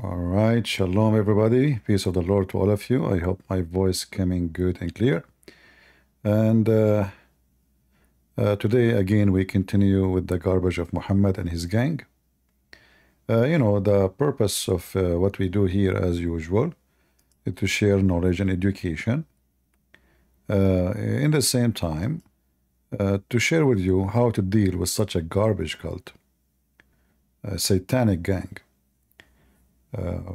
All right, shalom everybody. Peace of the Lord to all of you. I hope my voice coming good and clear. And today again we continue with the garbage of Muhammad and his gang. The purpose of what we do here as usual is to share knowledge and education. In the same time, to share with you how to deal with such a garbage cult, a satanic gang.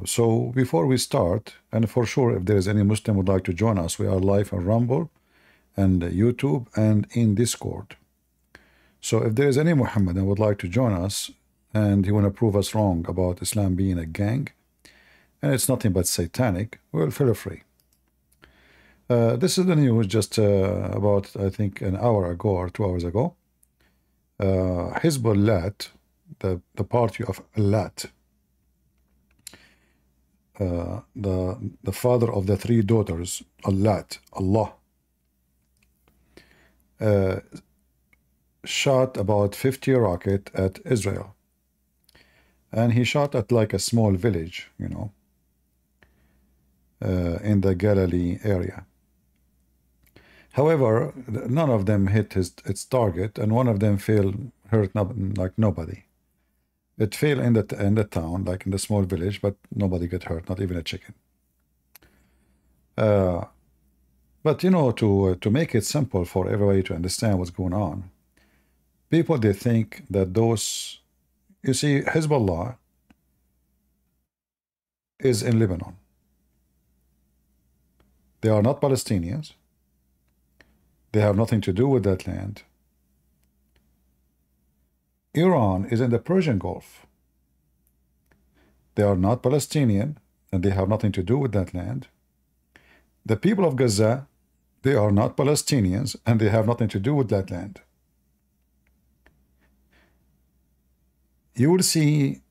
So before we start, and for sure if there is any Muslim would like to join us, we are live on Rumble and YouTube and in Discord. So if there is any Muhammadan would like to join us and he want to prove us wrong about Islam being a gang and it's nothing but satanic, well, feel free. This is the news just about, I think, an hour ago or 2 hours ago. Hezbollah, the party of Lat, the father of the three daughters, Allah, shot about 50 rockets at Israel. And he shot at like a small village, in the Galilee area. However, none of them hit its target, and one of them hurt like nobody. It fell in the town, like in the small village, but nobody got hurt, not even a chicken. But to make it simple for everybody to understand what's going on, people, they think that those, you see, Hezbollah is in Lebanon. They are not Palestinians. They have nothing to do with that land. Iran is in the Persian Gulf. They are not Palestinian, and they have nothing to do with that land. The people of Gaza, they are not Palestinians, and they have nothing to do with that land. You will see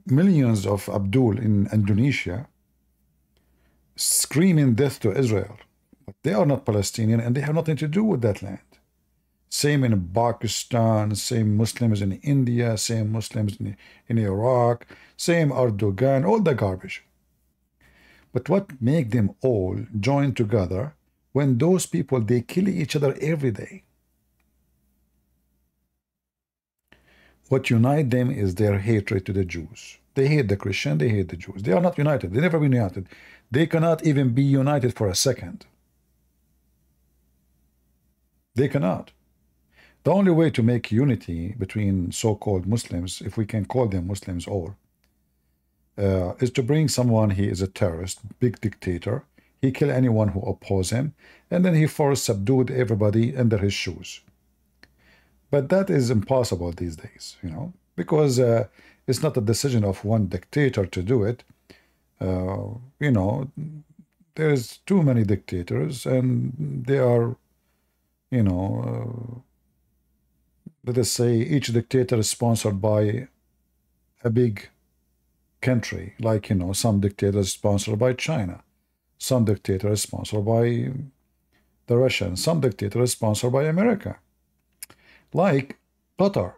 millions of Abdul in Indonesia screaming death to Israel. But they are not Palestinian, and they have nothing to do with that land. Same in Pakistan, same Muslims in India, same Muslims in Iraq, same Erdogan, all the garbage. But what make them all join together when those people, they kill each other every day? What unite them is their hatred to the Jews. They hate the Christian, they hate the Jews. They are not united. They never been united. They cannot even be united for a second. They cannot. The only way to make unity between so-called Muslims, if we can call them Muslims all, is to bring someone, he is a terrorist, big dictator, he kill anyone who oppose him, and then he subdued everybody under his shoes. But that is impossible these days, because it's not a decision of one dictator to do it. There's too many dictators, and they are, let us say each dictator is sponsored by a big country, like, some dictators sponsored by China, some dictators sponsored by the Russians, some dictators sponsored by America, like Qatar,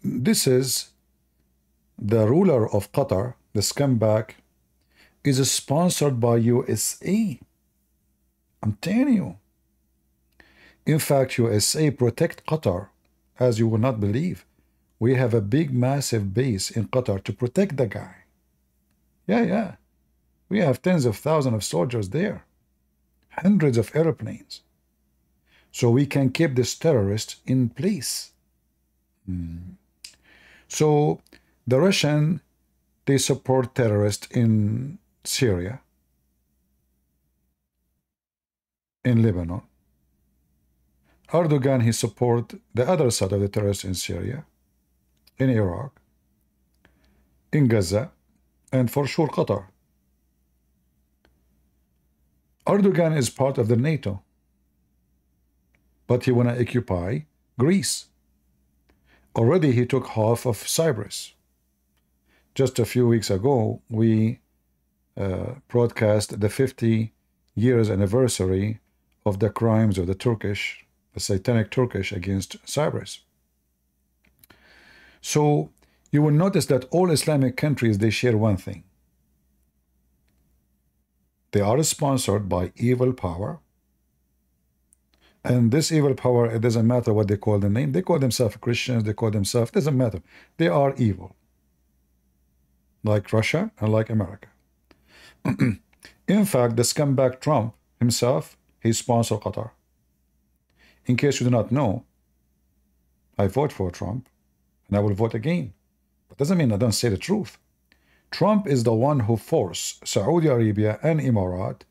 this is the ruler of Qatar, the scumbag, is sponsored by USA. I'm telling you. In fact, USA protect Qatar, as you will not believe. We have a big, massive base in Qatar to protect the guy. Yeah. We have tens of thousands of soldiers there. Hundreds of airplanes. So we can keep this terrorist in place. So the Russian, they support terrorists in Syria, in Lebanon. Erdogan, he support the other side of the terrorists in Syria, in Iraq, in Gaza, and for sure Qatar. Erdogan is part of the NATO, but he want to occupy Greece. Already he took half of Cyprus. Just a few weeks ago, we broadcast the 50 years anniversary of the crimes of the Turkish the satanic Turkish against Cyprus. So you will notice that all Islamic countries, they share one thing. They are sponsored by evil power. And this evil power, it doesn't matter what they call the name. They call themselves Christians, they call themselves, it doesn't matter. They are evil. Like Russia and like America. In fact, the scumbag Trump himself, he sponsored Qatar. In case you do not know, I vote for Trump, and I will vote again. But doesn't mean I don't say the truth. Trump is the one who forced Saudi Arabia and Emirates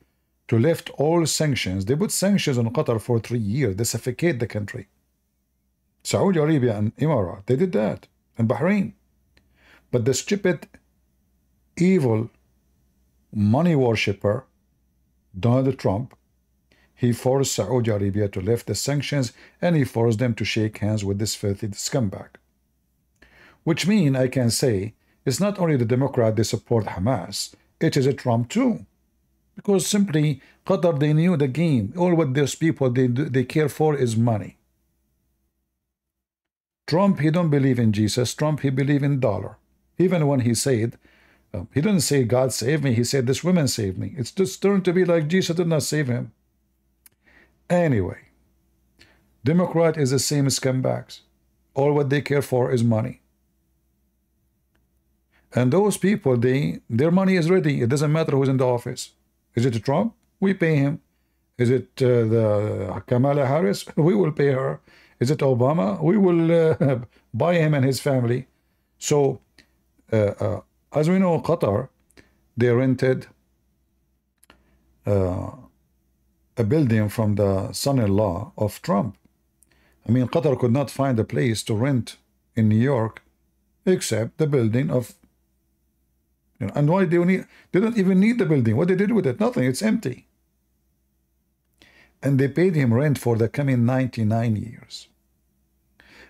to lift all sanctions. They put sanctions on Qatar for 3 years. They suffocate the country. Saudi Arabia and Emirates, they did that. And Bahrain. But the stupid, evil, money worshipper, Donald Trump, he forced Saudi Arabia to lift the sanctions, and he forced them to shake hands with this filthy scumbag. Which means I can say it's not only the Democrat they support Hamas, it is a Trump too. Because simply Qatar, they knew the game. All what those people they care for is money. Trump, he don't believe in Jesus. Trump, he believe in dollar. Even when he said, he didn't say God saved me, he said this woman saved me. It's just turned to be like Jesus did not save him. Anyway, Democrat is the same as scumbags. All what they care for is money. And those people, their money is ready. It doesn't matter who's in the office. Is it Trump? We pay him. Is it the Kamala Harris? We will pay her. Is it Obama? We will buy him and his family. So, as we know, Qatar, they rented a building from the son-in-law of Trump. I mean, Qatar could not find a place to rent in New York except the building of, and why do you need, they don't even need the building. What they did with it? Nothing. It's empty. And they paid him rent for the coming 99 years.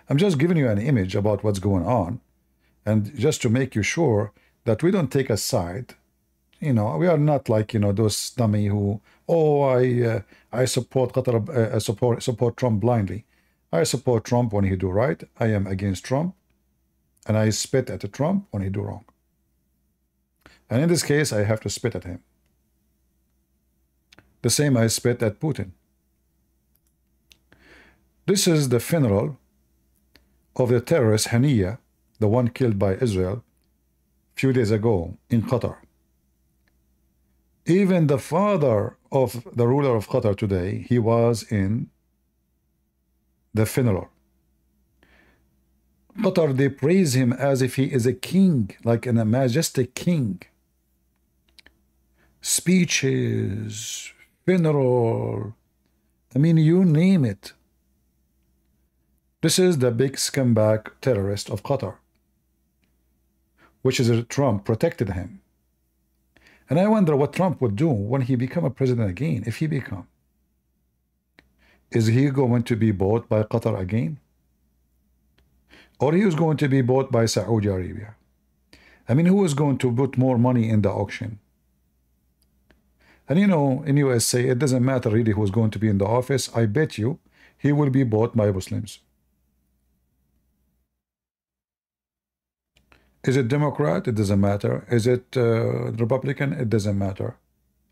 I'm just giving you an image about what's going on, and just to make you sure that we don't take a side. We are not like, those dummy who, I support Qatar, I support Trump blindly. I support Trump when he do right. I am against Trump, and I spit at Trump when he do wrong. And in this case, I have to spit at him. The same I spit at Putin. This is the funeral of the terrorist Haniya, the one killed by Israel a few days ago in Qatar. Even the father of the ruler of Qatar today, he was in the funeral. Qatar, they praise him as if he is a king, like a majestic king. Speeches, funeral, I mean, you name it. This is the big scumbag terrorist of Qatar, which is Trump protected him. And I wonder what Trump would do when he become a president again, if he become. Is he going to be bought by Qatar again? Or he is going to be bought by Saudi Arabia? I mean, who is going to put more money in the auction? And in USA, it doesn't matter really who's going to be in the office. I bet you he will be bought by Muslims. Is it Democrat? It doesn't matter. Is it Republican? It doesn't matter.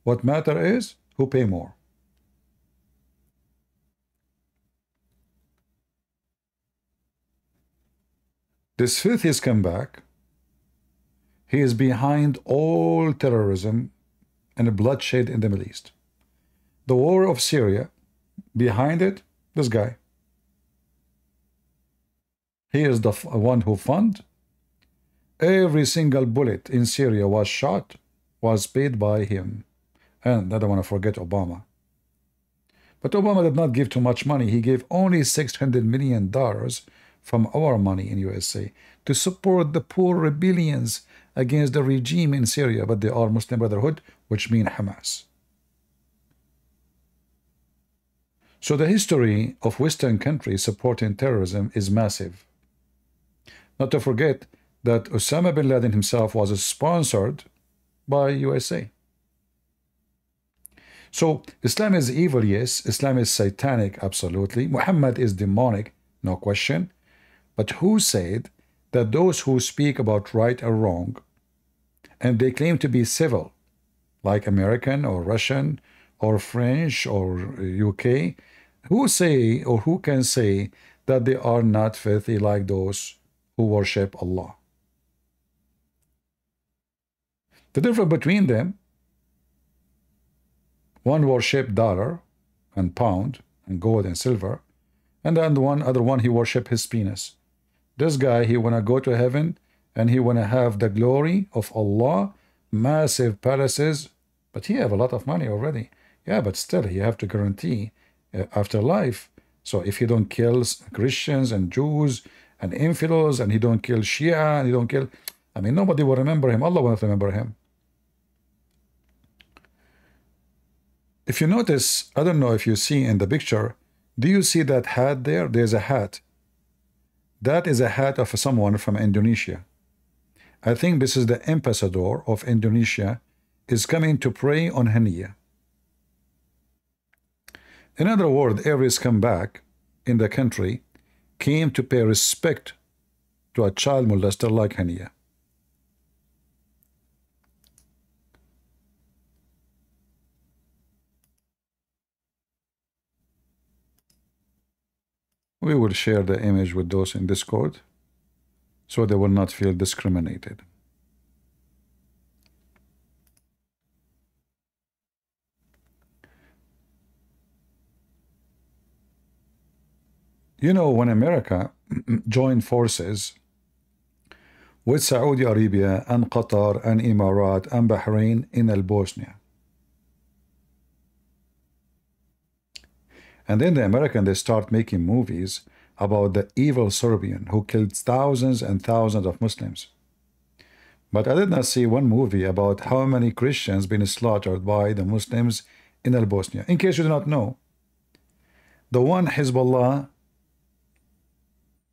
What matter is who pay more. This filthy scumbag, he is behind all terrorism and bloodshed in the Middle East. The war of Syria, behind it, this guy. He is the one who funded. Every single bullet in Syria was shot, was paid by him. And I don't want to forget Obama. But Obama did not give too much money. He gave only $600 million from our money in USA to support the poor rebellions against the regime in Syria, but they are Muslim Brotherhood, which mean Hamas. So the history of Western countries supporting terrorism is massive. Not to forget that Osama bin Laden himself was sponsored by USA. So Islam is evil, yes. Islam is satanic, absolutely. Muhammad is demonic, no question. But who said that those who speak about right or wrong, and they claim to be civil, like American or Russian or French or UK, who say or who can say that they are not filthy like those who worship Allah? The difference between them, one worship dollar and pound and gold and silver, and then the other one he worship his penis. This guy, he wanna go to heaven and he wanna have the glory of Allah, massive palaces, but he have a lot of money already. Yeah, but still he have to guarantee afterlife. So if he don't kill Christians and Jews and infidels, and he don't kill Shia, and he don't kill, I mean, nobody will remember him. Allah will remember him. If you notice, I don't know if you see in the picture, do you see that hat there? There's a hat. That is a hat of someone from Indonesia. I think this is the ambassador of Indonesia is coming to pray on Haniya. In other words, every scumbag in the country came to pay respect to a child molester like Haniya. We will share the image with those in Discord so they will not feel discriminated. You know, when America joined forces with Saudi Arabia and Qatar and Emirat and Bahrain in Bosnia, and then the Americans, they start making movies about the evil Serbian who killed thousands and thousands of Muslims. But I did not see one movie about how many Christians been slaughtered by the Muslims in Bosnia. In case you do not know, the one Hezbollah,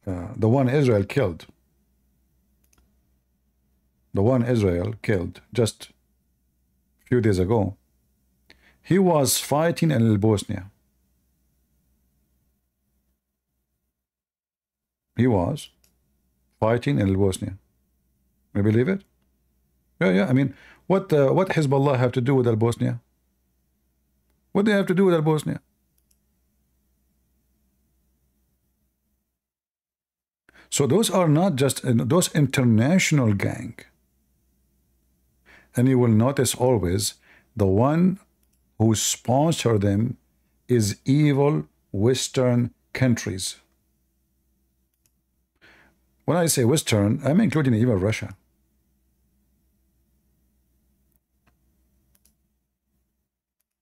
the one Israel killed just a few days ago, he was fighting in Bosnia. He was fighting in Bosnia. You believe it? Yeah. I mean, what Hezbollah have to do with Bosnia? What do they have to do with Bosnia? So those are not just those international gang. And you will notice always the one who sponsor them is evil Western countries. When I say Western, I'm including even Russia.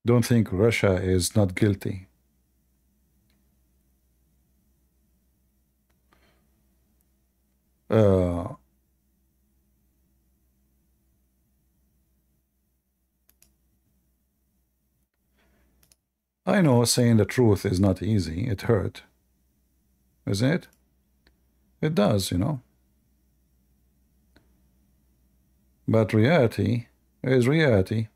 Don't think Russia is not guilty. I know saying the truth is not easy. It hurt. Isn't it? It does, you know. But reality is reality.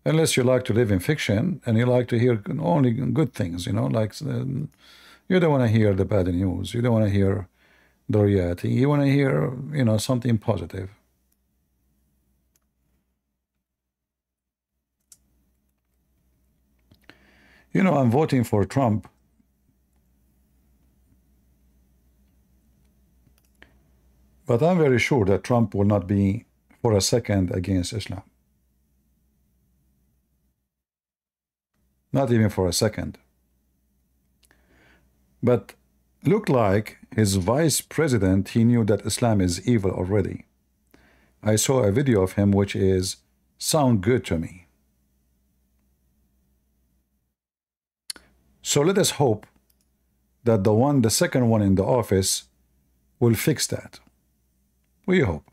Unless you like to live in fiction and you like to hear only good things, you know, like you don't want to hear the bad news. You don't want to hear the reality. You want to hear, you know, something positive. You know, I'm voting for Trump. But I'm very sure that Trump will not be for a second against Islam. Not even for a second. But looked like his vice president, he knew that Islam is evil already. I saw a video of him which is sound good to me. So let us hope that the second one in the office will fix that. We hope.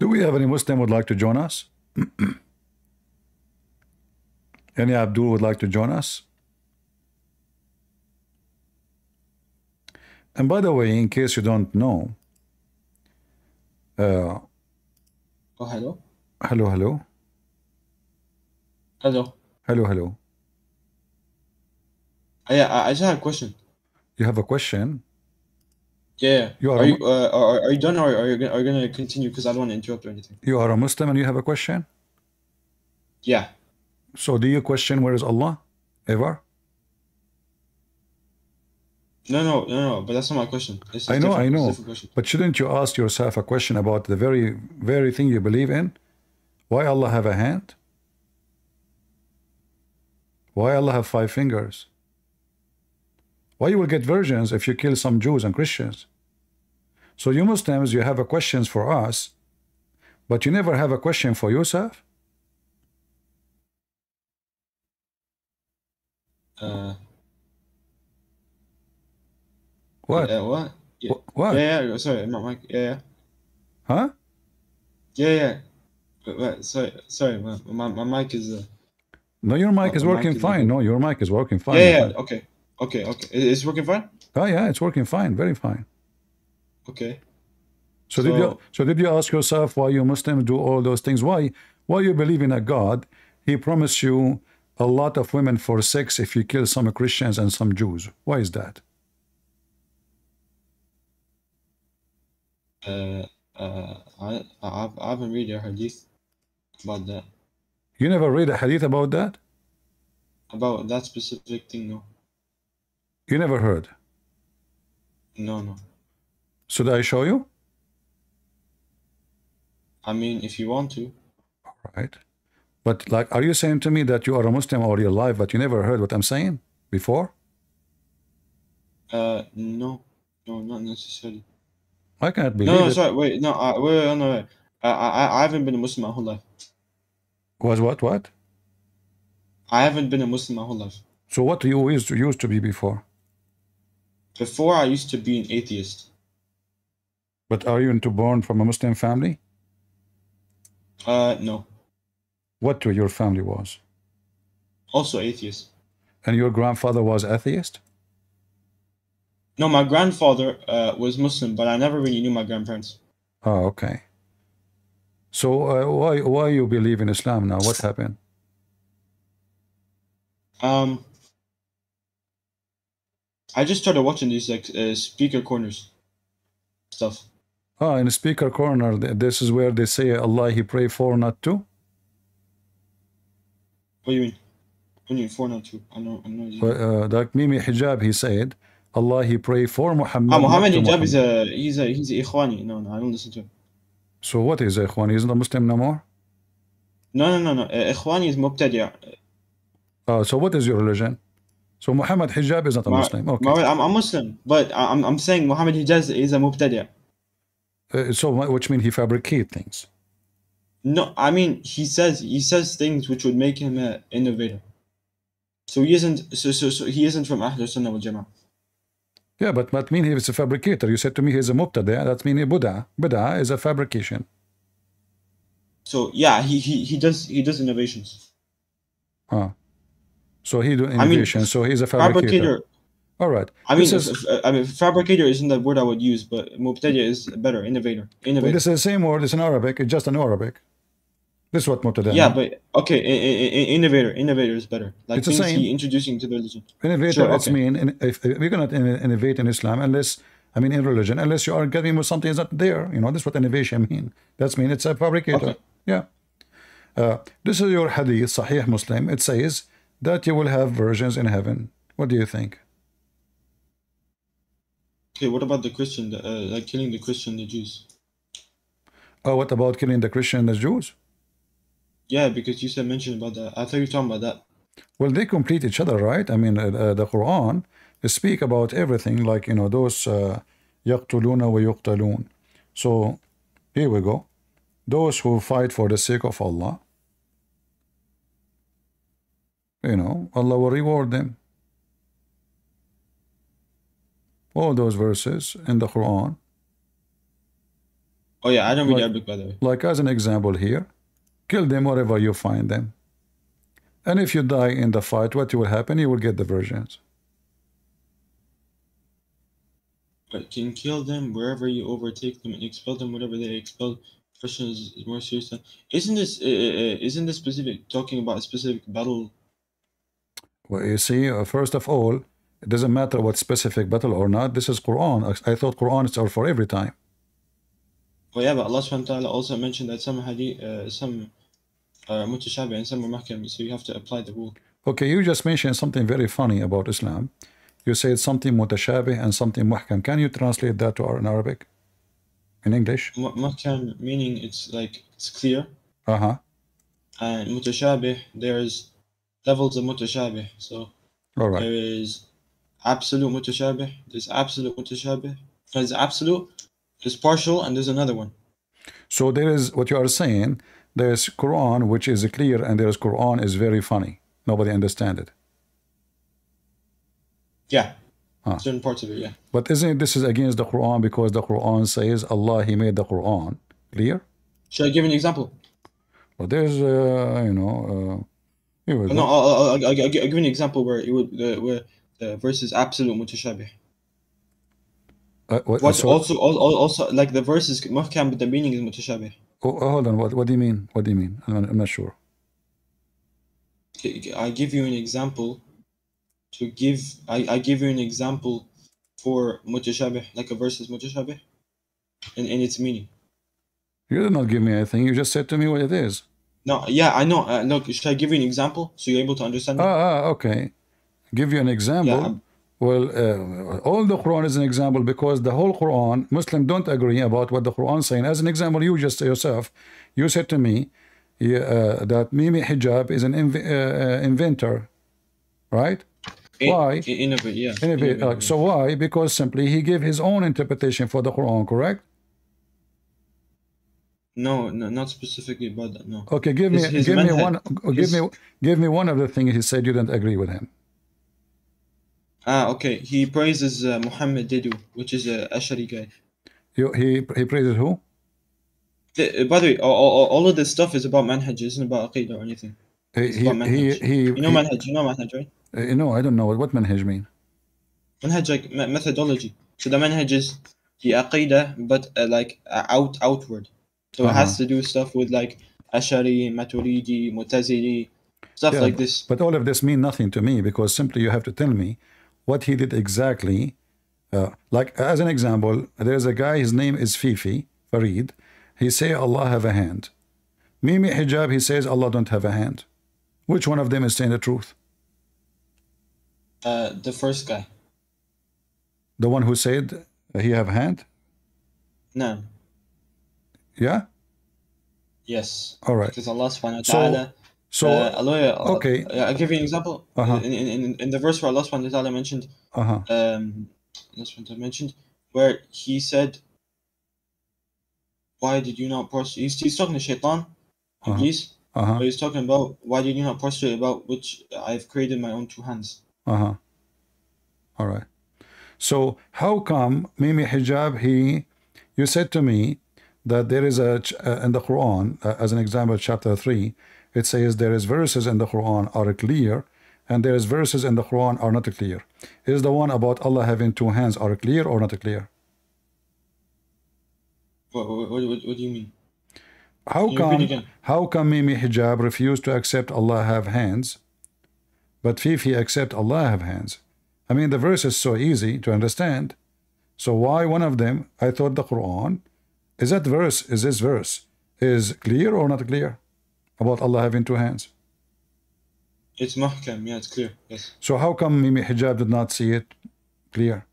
Do we have any Muslim would like to join us? Any Abdul would like to join us? And by the way, in case you don't know, Oh, hello. hello, hello, Hello. hello, hello. Yeah, I just have a question. You have a question? Yeah. You are Are a, you are you done, or are you gonna continue? Because I don't want to interrupt or anything. you are a Muslim and you have a question? Yeah. So do you question where is Allah? Ever? No. But that's not my question. This is I different. It's a know. different question. But shouldn't you ask yourself a question about the very thing you believe in? Why Allah have a hand? Why Allah have 5 fingers? Why you will get virgins if you kill some Jews and Christians? So you Muslims, you have a questions for us, but you never have a question for yourself? Uh. What? Yeah. What? Yeah. What? Yeah. Sorry, my mic. Yeah. Huh? Yeah. Sorry. My mic is No, your my, mic is my mic working is like fine. No, your mic is working fine, my yeah. friend. Okay. Okay. It's working fine. Oh yeah, it's working fine, very fine. Okay. So So did you ask yourself why you Muslims do all those things? Why you believe in a God? He promised you a lot of women for sex if you kill some Christians and some Jews. Why is that? I haven't read a hadith about that. You never read a hadith about that? About that specific thing. No. You never heard. No. Should I show you? I mean, if you want to. Right. But like, are you saying to me that you are a Muslim all your life, but you never heard what I'm saying before? No, not necessarily. I can't No, believe no, it. sorry, wait, no, wait, no, wait. I haven't been a Muslim my whole life. Was what? I haven't been a Muslim my whole life. So what do you used to be before? Before, I used to be an atheist. But are you into born from a Muslim family? No, What your family was? also atheist. And your grandfather was atheist? No, my grandfather was Muslim, but I never really knew my grandparents. Oh, okay. So why you believe in Islam now? What happened? Um, I just started watching these like speaker corners stuff. Ah, in speaker corner, this is where they say Allah He pray for, not to. What do you mean? What do you mean 402? I know. Like Mimi Hijab, he said, Allah He pray for Ah, Muhammad, not Muhammad to Hijab is Muhammad. he's a Ikhwani. No, I don't listen to him. So what is Ikhwan? He's not a Muslim no more? No. Ikhwani is Mubtadi'. So what is your religion? So Muhammad Hijab is not a Muslim. Okay. I'm Muslim, but I'm saying Muhammad Hijaz is a Mubtadi'. So which means he fabricate things. No, I mean he says things which would make him an innovator. So he isn't from Ahlul Sunnah wal Jama'ah. Yeah, but that means he's a fabricator. You said to me he's a mubtada. That means a Buddha. Buddha is a fabrication. So yeah, he does innovations. So he do I mean, innovation. So he's a fabricator. All right. I This mean, is fabricator isn't the word I would use, but Mubtadi' is better. Innovator. well, this is the same word. It's in Arabic. It's just in Arabic. This is what mubtada Yeah, mean. but okay, innovator is better. Like It's the things same. he introducing to the religion. Innovator. Sure, It's okay. mean if we cannot innovate in Islam unless in religion unless you are getting with something that's not there. You know, this is what innovation mean. That's mean it's a fabricator. Okay. Yeah. This is your hadith, Sahih Muslim. It says that you will have virgins in heaven. What do you think? Okay, what about the Christian, like killing the Christian, the Jews? Oh, what about killing the Christian and the Jews? Yeah, because you said mention about that. I thought you were talking about that. Well, they complete each other, right? I mean, the Quran speak about everything, like, you know, those يقتلون ويقتلون. So here we go. Those who fight for the sake of Allah, you know, Allah will reward them. All those verses in the Quran. Oh yeah, I don't read Arabic, by the way. Like as an example here, kill them wherever you find them. And if you die in the fight, what will happen? You will get the virgins. but can kill them wherever you overtake them and expel them wherever they expel. Question is more serious than. Isn't this specific talking about a specific battle? Well, you see, first of all, it doesn't matter what specific battle or not. This is Quran. I thought Quran is for every time. Oh yeah, but Allah subhanahu wa ta'ala also mentioned that some hadith, some are mutashabih and some are mahkam, so you have to apply the rule. Okay, you just mentioned something very funny about Islam. You said something mutashabih and something muhkam. Can you translate that to our in Arabic? In English? Mahkam meaning it's like it's clear, Uh-huh. and mutashabih there's levels of mutashabih. So All right. there is absolute mutashabih, there's absolute mutashabih, there's absolute, there's partial, and there's another one. So there is what you are saying. There's Quran which is clear, and there's Quran is very funny. Nobody understand it. Yeah, certain parts of it, yeah. But isn't it, this is against the Quran, because the Quran says Allah, He made the Quran clear? Should I give you an example? But there's, here we No, go. I'll give you an example where it would where the verse is absolute mutashabih. What So, also like the verse is muhkam, but the meaning is mutashabih. hold on. What do you mean? What do you mean? I'm not sure. I give you an example to give. I give you an example for mutashabih, like a verse is mutashabih, in its meaning. You did not give me anything. You just said to me what it is. No, yeah, I know. Look, should I give you an example so you're able to understand me? Okay. Give you an example. Yeah, Well, all the Quran is an example, because the whole Quran, Muslims don't agree about what the Quran is saying. As an example, you just yourself, you said to me that Mimi Hijab is an inventor, right? Why? Innovate, yeah. Innovate. So why? Because simply he gave his own interpretation for the Quran, correct? No, not specifically about that. No. Okay, give me one of the things he said you didn't agree with him. Okay. He praises Muhammad Didu, which is a Ashari guy. He praises who? By the way, all of this stuff is about manhaj. It isn't about aqidah or anything. It's about manhaj. You know manhaj, right? No, I don't know. What manhaj mean? Manhaj, like methodology. So the manhaj is the aqidah, but like outward. So it has to do stuff with like Ashari, Maturidi, Mutazili, stuff like this. But all of this mean nothing to me, because simply you have to tell me what he did exactly. Like as an example, there's a guy, his name is Fifi, Farid. He say Allah have a hand. Mimi Hijab, he says Allah don't have a hand. Which one of them is saying the truth? The first guy. The one who said he have a hand? No. Yeah? Yes. All right. Because Allah subhanahu wa ta'ala. Okay. I'll give you an example. In the verse where Allah subhanahu wa ta'ala mentioned, where he said, why did you not prostrate? He's talking to Shaitan, Iblis, but he's talking about why did you not prostrate about which I've created my own two hands. All right. So how come Mimi Hijab, you said to me that there is in the Quran, as an example, chapter 3, it says there is verses in the Quran are clear, and there is verses in the Quran are not clear. Is the one about Allah having two hands are clear or not clear? What do you mean? How come Mimi Hijab refused to accept Allah have hands, but Fifi accept Allah have hands? I mean, the verse is so easy to understand. So why one of them, I thought the Quran, is this verse is clear or not clear about Allah having two hands? It's mahkam, yeah, it's clear, yes. So how come Mimi Hijab did not see it clear?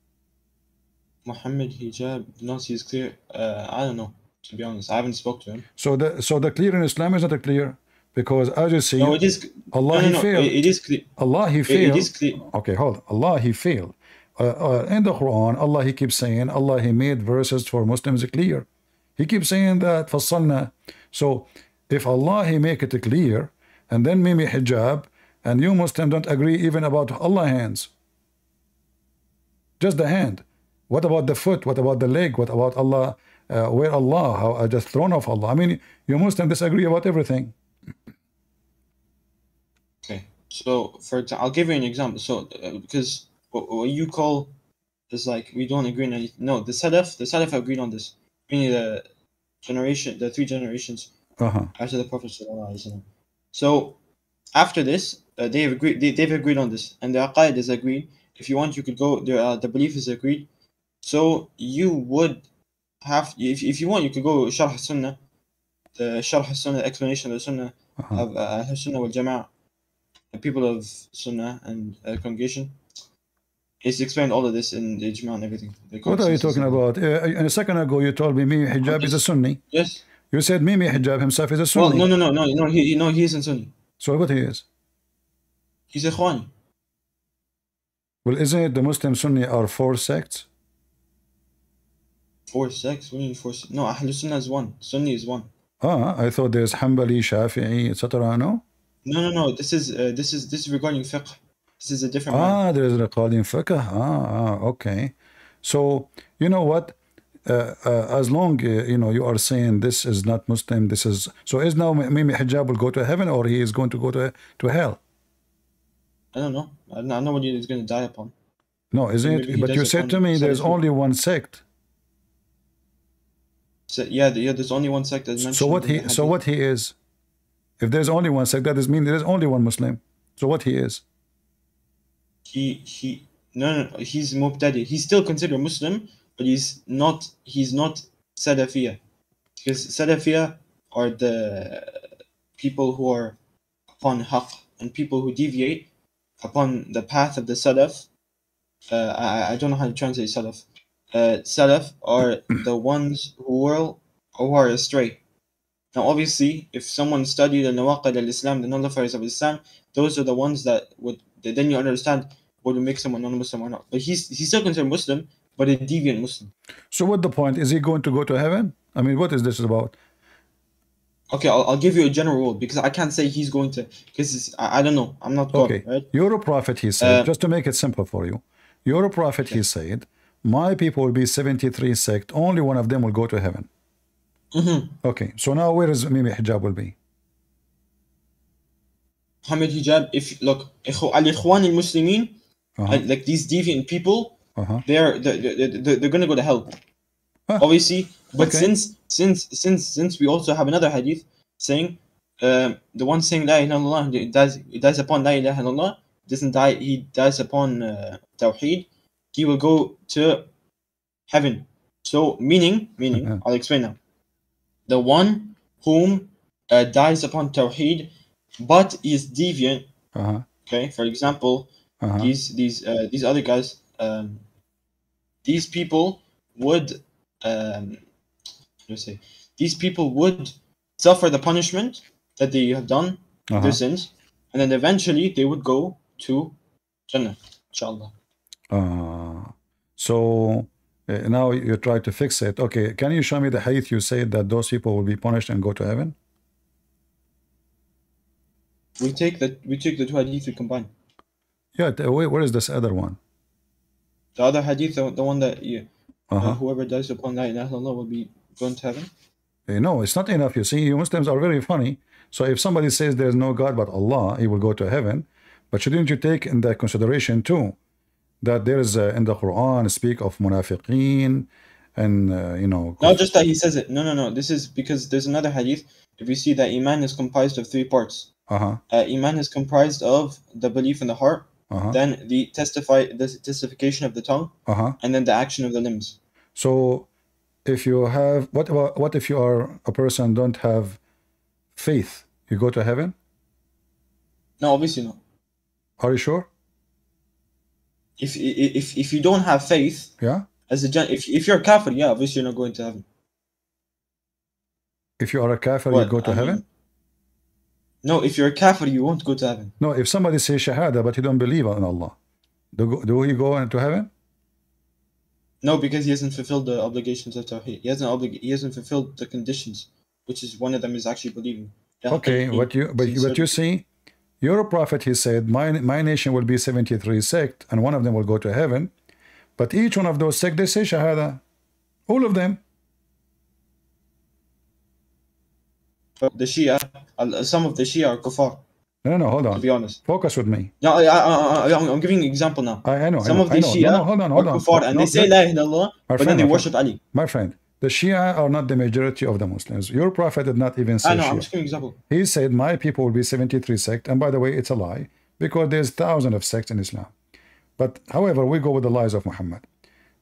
Muhammad Hijab did not see it clear. I don't know, to be honest. I haven't spoke to him. So the clear in Islam is not clear, because as you see, no, it is. Allah no, failed. It is clear. Allah he failed. It is clear. Okay, hold on. Allah he failed. In the Quran, Allah he keeps saying Allah he made verses for Muslims clear. He keeps saying that فصلنا. So if Allah he make it clear, and then Mimi Hijab and you Muslim don't agree even about Allah hands, just the hand. What about the foot? What about the leg? What about Allah? Where Allah? How just throne of Allah? I mean, you Muslim disagree about everything. Okay, so for example, I'll give you an example. So because what you call It's like we don't agree on anything. No, the Salaf agreed on this. Meaning the three generations after the Prophet sallallahu alaihi wasallam. So after this, they've agreed. They've agreed on this, and the aqaid is agreed. If you want, you could go. The belief is agreed. So you would have, if you want, you could go Sharh Sunnah, the Sharh Sunnah explanation of the Sunnah of Ahl Sunnah wal Jama'ah, the people of Sunnah and congregation. It's explained all of this in the Ijma and everything. What are you talking about? A second ago you told me Mimi Hijab is a Sunni. Yes. You said Mimi Hijab himself is a Sunni. Well, no. He isn't Sunni. So what he is? He's Ikhwani. Well, isn't it the Muslim Sunni are 4 sects? 4 sects? What do you mean 4 sects? No, Ahl Sunnah is one. Sunni is one. I thought there's Hanbali, Shafi'i, etc. No. No. This is regarding fiqh. This is a different matter. There is regarding fiqh. Okay. So you know what? As long you are saying this is not Muslim, this is so. Is now Mimi Hijab will go to heaven or he is going to go to hell? I don't know. I don't know what he's going to die upon. No, isn't it? But you said to me there's only one sect. So, yeah, there's only one sect that's mentioned. So what he is? If there's only one sect, that does mean there is only one Muslim. So what he is? No, he's Mubtadi. He's still considered Muslim, but he's not Salafiyah. Because Salafiyah are the people who are upon haqq, and people who deviate upon the path of the Salaf. I don't know how to translate Salaf. Salaf are the ones who are astray. Now, obviously, if someone studied the Nawaqid al-Islam, the nullifiers of Islam, those are the ones that would, then you understand what would make someone non-Muslim or not. But he's still considered Muslim, but a deviant Muslim. So what the point? Is he going to go to heaven? I mean, what is this about? Okay, I'll give you a general rule, because I can't say he's going to, because I don't know. I'm not God, okay. Right? You're a prophet, he said, just to make it simple for you. You're a prophet, he said, my people will be 73 sect, only one of them will go to heaven. Okay, so now where is Mimi Hijab will be? Muhammad Hijab, if look, Al-Ikhwan al-Muslimin, like these deviant people, they're going to go to hell. Obviously, but since we also have another hadith saying the one saying La ilaha illallah, he dies upon La ilaha illallah, doesn't die, he dies upon Tawheed, he will go to heaven. So meaning, I'll explain now. The one whom dies upon Tawheed but is deviant, okay, for example, these other guys, these people would these people would suffer the punishment that they have done, their sins, and then eventually they would go to Jannah, inshallah. So now you try to fix it. Okay, can you show me the hadith you said that those people will be punished and go to heaven? We take the two hadith we combine. Yeah, where is this other one? The other hadith, the one that whoever dies upon La ilaha illallah will be going to heaven. No, it's not enough. You see, you Muslims are very funny. So if somebody says there's no God but Allah, he will go to heaven. But shouldn't you take in that consideration too that there is in the Quran speak of munafiqeen and not just that he says it. No. This is because there's another hadith. If you see that Iman is comprised of 3 parts. Iman is comprised of the belief in the heart, then the testification of the tongue, and then the action of the limbs. So if you have what if you are a person don't have faith, you go to heaven? No, obviously not. Are you sure? If you don't have faith, if you're a kafir, obviously you're not going to heaven. If you are a kafir, you go to heaven? No, if you're a kafir, you won't go to heaven. No, if somebody says shahada but he don't believe in Allah, do he go into heaven? No, because he hasn't fulfilled the obligations of Tawheed. He hasn't fulfilled the conditions, which is one of them is actually believing. Okay, but you see, you're a prophet, he said, my nation will be 73 sect, and one of them will go to heaven. But each one of those sects, they say shahada. All of them. But the Shia, some of the Shia are kuffar. No, hold To on. be honest. Focus with me. No, I'm giving you an example now. I know, Some of I the know. No, Shia hold on, are hold on. kuffar and No, they say La ilaha illallah, but then they worship Ali. My friend, the Shia are not the majority of the Muslims. Your prophet did not even say I know, Shia. I'm just giving an example. He said, my people will be 73 sects. And by the way, it's a lie, because there's thousands of sects in Islam. But however, we go with the lies of Muhammad.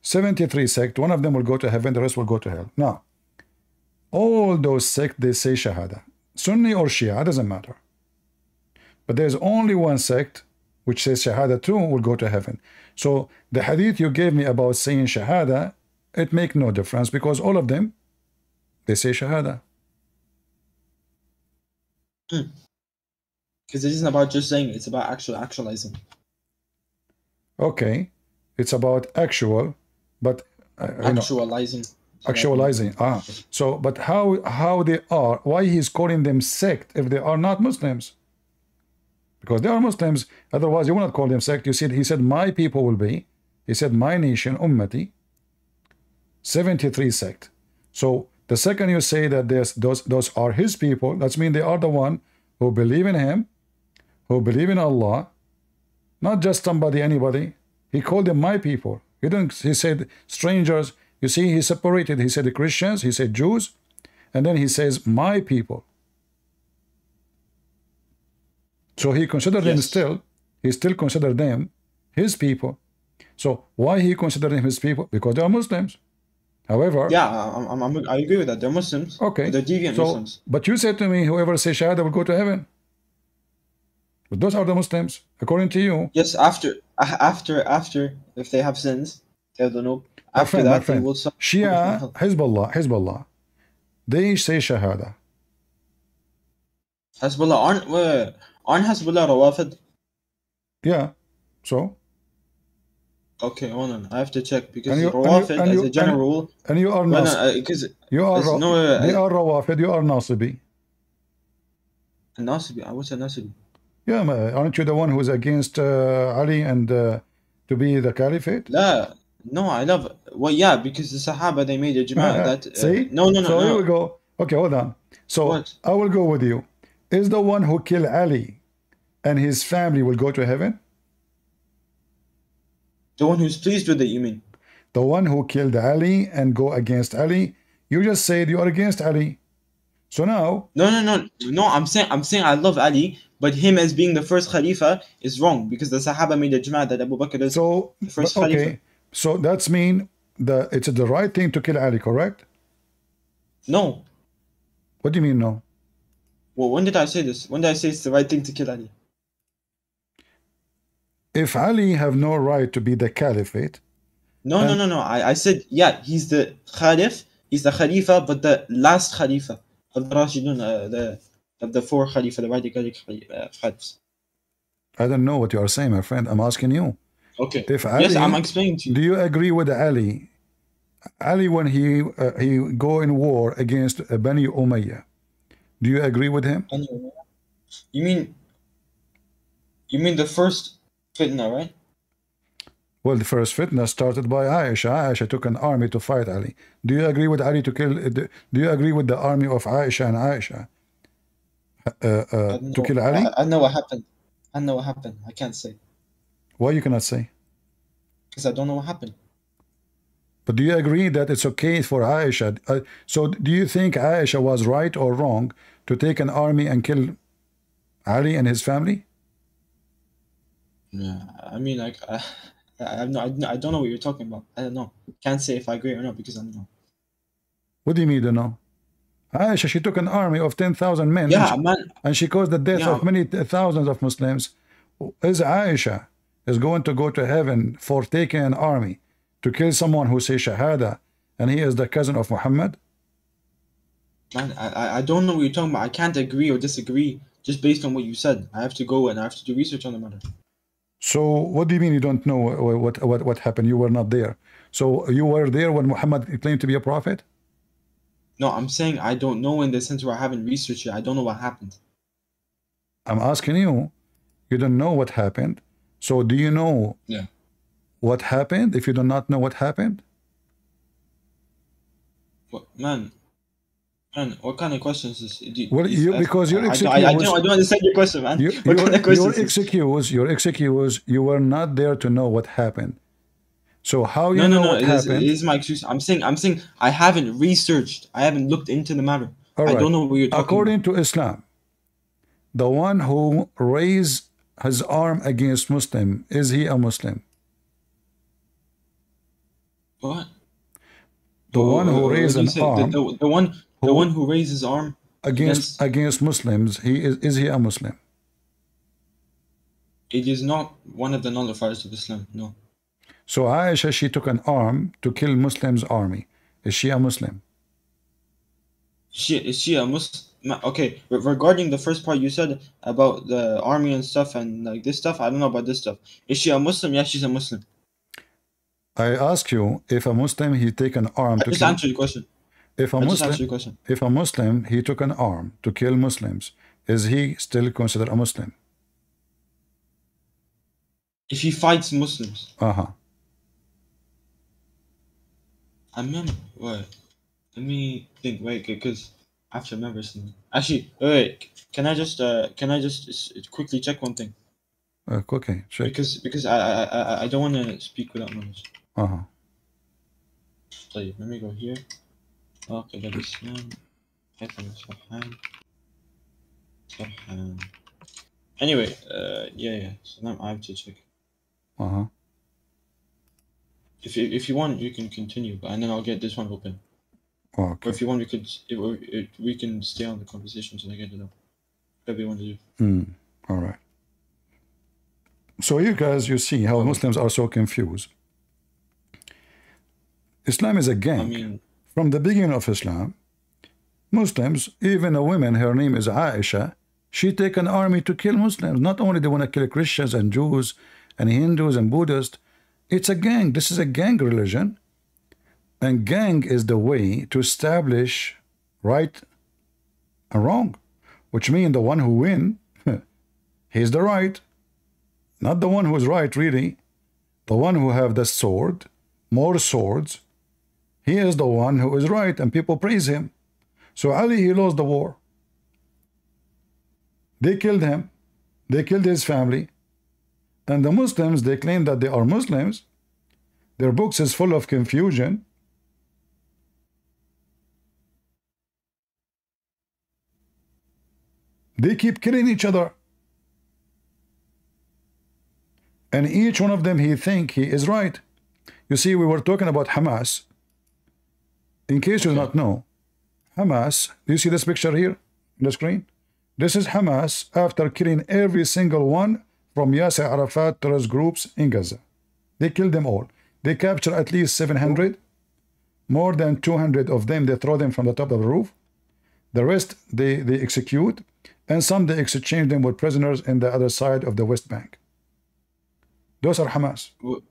73 sects, one of them will go to heaven, the rest will go to hell. Now, all those sects, they say Shahada. Sunni or Shia, doesn't matter. But there's only one sect which says Shahada too will go to heaven. So the hadith you gave me about saying Shahada, it makes no difference, because all of them, they say Shahada. Because it isn't about just saying it, it's about actualizing. Okay, it's about actual, but Actualizing. Actualizing. So, but how they are? Why he's calling them sect if they are not Muslims? Because they are Muslims. Otherwise, you will not call them sect. You said, he said, my people will be. He said, my nation, ummati, 73 sect. So the second you say that those are his people, that means they are the one who believe in him, who believe in Allah, not just somebody, anybody. He called them my people. He didn't. He said strangers. You see, he separated. He said the Christians. He said Jews, and then he says my people. So he considered them still. He still considered them his people. So why he considered them his people? Because they are Muslims. However, yeah, I agree with that. They're Muslims. Okay, they're deviant Muslims. But you said to me, whoever says Shahada will go to heaven. But those are the Muslims, according to you. Yes, after, if they have sins, they don't know. After that, they will. Shia, Hezbollah, they say Shahada. Hezbollah aren't Hezbollah Rawafid? Yeah. So? Okay, hold on. I have to check, because Rawafid, as a general rule, and you are Nasib. They are Rawafid. You are Nasibi. Nasibi. What's a Nasibi? Yeah, aren't you the one who's against Ali and to be the caliphate? No, I love it. Well, yeah, because the Sahaba, they made a Jama'ah that... See? No. So here we go. Okay, hold on. So what? I will go with you. Is the one who killed Ali and his family will go to heaven? The one who's pleased with it, you mean? The one who killed Ali and go against Ali. You just said you are against Ali. So now... No, I'm saying I love Ali, but him as being the first Khalifa is wrong, because the Sahaba made a Jama'ah that Abu Bakr is the first Khalifa. Okay, so that's mean it's the right thing to kill Ali, correct? No. What do you mean no? Well, when did I say this? When did I say it's the right thing to kill Ali? If Ali have no right to be the caliphate... No. I said, yeah, he's the Khalif, he's the Khalifa, but the last Khalifa of the Rashidun, of the four Khalifa, the radical Khalifs. I don't know what you are saying, my friend. I'm asking you. Okay. If Ali, yes, I'm explaining to you. Do you agree with Ali? Ali, when he go in war against Bani Umayyah, do you agree with him? You mean the first fitna, right? Well, the first fitna started by Aisha. Aisha took an army to fight Ali. Do you agree with Ali to kill? Do you agree with the army of Aisha and Aisha to kill Ali? I know what happened. I can't say. Why you cannot say? Because I don't know what happened. But do you agree that it's okay for Aisha? So do you think Aisha was right or wrong to take an army and kill Ali and his family? Yeah, I mean, like, I don't know what you're talking about. I don't know. Can't say if I agree or not, because I don't know. What do you mean you don't know? Aisha, she took an army of 10,000 men. Yeah, and she caused the death of many thousands of Muslims. Is Aisha is going to go to heaven for taking an army to kill someone who says Shahada, and he is the cousin of Muhammad? Man, I don't know what you're talking about. I can't agree or disagree just based on what you said. I have to go and I have to do research on the matter. So what do you mean you don't know what happened? You were not there. So you were there when Muhammad claimed to be a prophet? No, I'm saying I don't know in the sense where I haven't researched it. I don't know what happened. I'm asking you. You don't know what happened. So do you know what happened if you do not know what happened? What, man, Man, what kind of questions is Well, because you're I excuse. don't understand your question, man. You, What kind of questions is? your excuse, you were not there to know what happened. So how you No, no, know no. what It happened? is my excuse. I'm saying I haven't researched. I haven't looked into the matter. All I right. don't know what you're talking about. According to Islam, the one who raised his arm against Muslim, is he a Muslim? What? The one who What raised do you an say? arm The one who who raised his arm against against Muslims, is he a Muslim? it is not one of the nullifiers of Islam. No. So Aisha, she took an arm to kill Muslims' army. Is she a Muslim? Is she a Muslim? Okay, regarding the first part you said about the army and stuff and like this stuff, I don't know about this stuff. Is she a Muslim? Yes, she's a Muslim. I ask you, if a Muslim he take an arm I to just kill, answered your question. if a I just answered Muslim your question. if a Muslim he took an arm to kill Muslims, is he still considered a Muslim? If he fights Muslims, Uh-huh. I remember. Wait, let me think. Wait, because I have to remember something. Actually, wait. Can I just quickly check one thing? Okay, check. Because I don't want to speak without knowledge. Uh-huh. طيب, let me go here. عقد الإسلام حكم سرحان. Anyway, yeah. So now I have to check. Uh-huh. If you want, you can continue, and then I'll get this one open. Or Okay. if you want, we can stay on the conversation until I get it up. Whatever you want to do. All right. So you guys, you see how Muslims are so confused. Islam is a gang. I mean, from the beginning of Islam, Muslims, even a woman, her name is Aisha, she take an army to kill Muslims. Not only they want to kill Christians and Jews and Hindus and Buddhists, it's a gang. This is a gang religion. And gang is the way to establish right and wrong, which means the one who win, he's the right. Not the one who is right, really. The one who have the sword, more swords, he is the one who is right, and people praise him. So Ali, he lost the war. They killed him. They killed his family. And the Muslims, they claim that they are Muslims. Their books is full of confusion. They keep killing each other. And each one of them, he think he is right. You see, we were talking about Hamas. In case you do not know, Hamas, do you see this picture here on the screen? This is Hamas after killing every single one from Yasser Arafat terrorist groups in Gaza. They killed them all. They captured at least 700. More than 200 of them, they throw them from the top of the roof. The rest, they execute. And some, they exchange them with prisoners in the other side of the West Bank. Those are Hamas. No,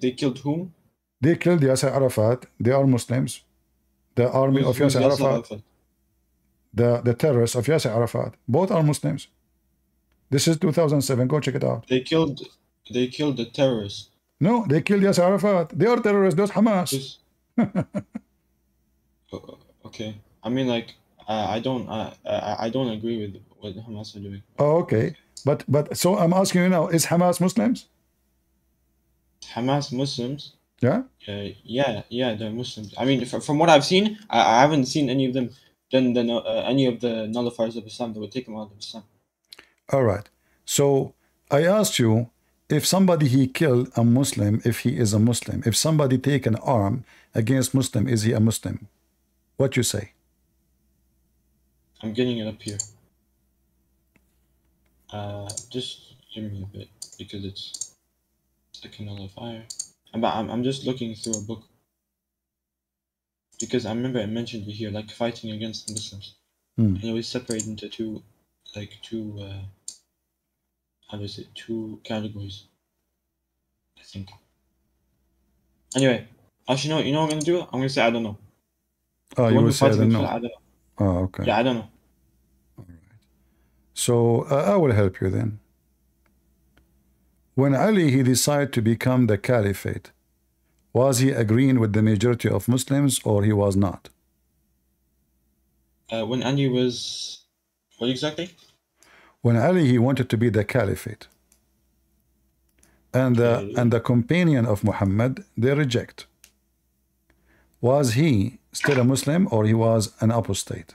they killed whom? They killed Yasser Arafat. They are Muslims. The army of Yasser Arafat. The terrorists of Yasser Arafat. Both are Muslims. This is 2007. Go check it out. They killed the terrorists. No, they killed Yasser Arafat. They are terrorists. Those Hamas. Okay. I mean, like, I don't agree with what Hamas are doing. Oh, okay. But so I'm asking you now, is Hamas Muslims? Hamas Muslims? Yeah? Yeah, they're Muslims. I mean, from what I've seen, I haven't seen any of them done any of the nullifiers of Islam that would take them out of Islam. All right. So I asked you, if somebody he killed a Muslim, if he is a Muslim, if somebody take an arm against Muslim, is he a Muslim? What you say? I'm getting it up here. Just give me a bit because it's like a nullifier. I'm just looking through a book because I remember I mentioned it here, like fighting against the Muslims, and it was separated into two categories, I think. Anyway, actually, you know what I'm gonna do? I'm gonna say I don't know. Oh, you will say I don't know. I don't know. Oh, okay. Yeah, I don't know. All right. So I will help you then. When Ali, he decided to become the caliphate, was he agreeing with the majority of Muslims or he was not? When Ali was what exactly? When Ali, he wanted to be the caliphate. And the companion of Muhammad, they reject. Was he still a Muslim or he was an apostate?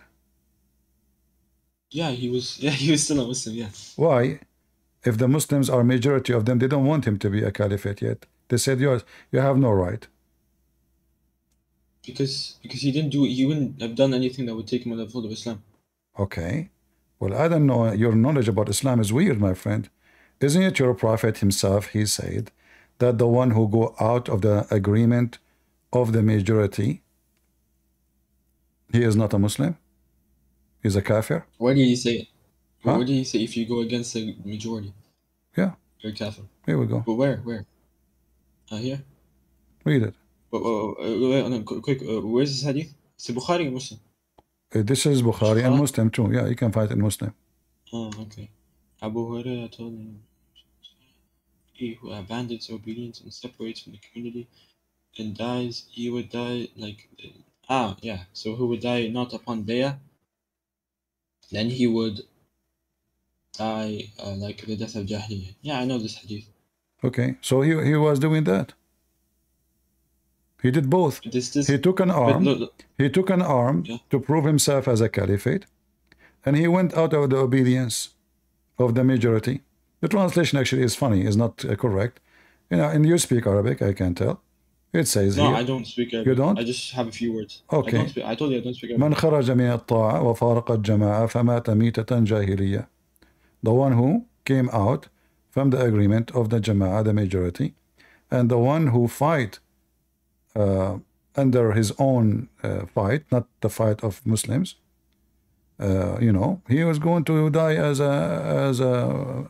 Yeah, he was. Yeah, he was still a Muslim. Yeah. Why? If the Muslims are majority of them, they don't want him to be a caliphate yet. They said you have no right. Because he wouldn't have done anything that would take him out of the fold of Islam. Okay. Well, I don't know. Your knowledge about Islam is weird, my friend. Isn't it your prophet himself, he said, that the one who go out of the agreement of the majority, he is not a Muslim? He's a kafir? Why did he say it? Huh? What did he say? If you go against the majority, yeah, you're kafir. Here we go. But where? Here. Read it. Quick. Where's this hadith? It's Bukhari or Muslim? This is Bukhari and Muslim too. Yeah, you can find it in Muslim. Oh, okay. Abu Hurairah told him, he who abandons obedience and separates from the community and dies, he would die like so who would die not upon bayah, then he would die like the death of Jahiliyyah. Yeah, I know this hadith. Okay, so he was doing that. He did both. He took an arm. He took an arm to prove himself as a caliphate, and he went out of the obedience of the majority. The translation actually is funny, is not correct. You know, and you speak Arabic, I can tell. It says no, here. I don't speak Arabic. You don't? I just have a few words. Okay. I told you I don't speak Arabic. من خرج من الطاعة وفارق الجماعة فمات ميتة جاهلية. The one who came out from the agreement of the Jama'ah, the majority, and the one who fight under his own fight, not the fight of Muslims, you know, he was going to die as a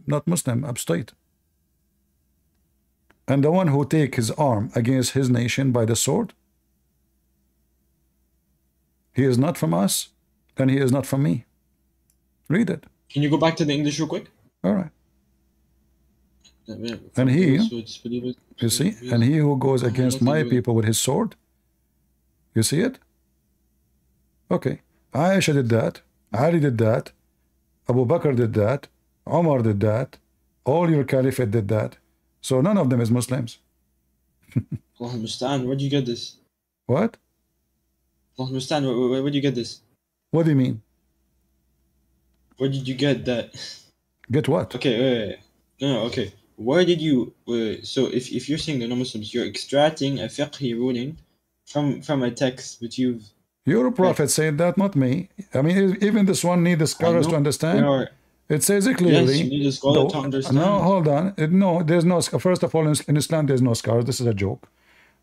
not Muslim, apostate. And the one who take his arm against his nation by the sword, he is not from us, and he is not from me. Read it. Can you go back to the English real quick? All right. And he, you see, and he who goes against my people with his sword, you see it? Okay. Aisha did that, Ali did that, Abu Bakr did that, Umar did that, all your caliphate did that. So none of them is Muslims. Allah Mustaan, where'd you get this? What? Allah Mustaan, where'd you get this? What do you mean? Where did you get that? Get what? Okay, wait. No, okay. Where did you... so if you're saying they're not Muslims, you're extracting a fiqhi ruling from a text which you've... Your prophet said that, not me. I mean, even this one needs the scholars to understand. It says it clearly. Yes, you need a scholar to understand. No, hold on. No, there's no... First of all, in Islam, there's no scholars. This is a joke.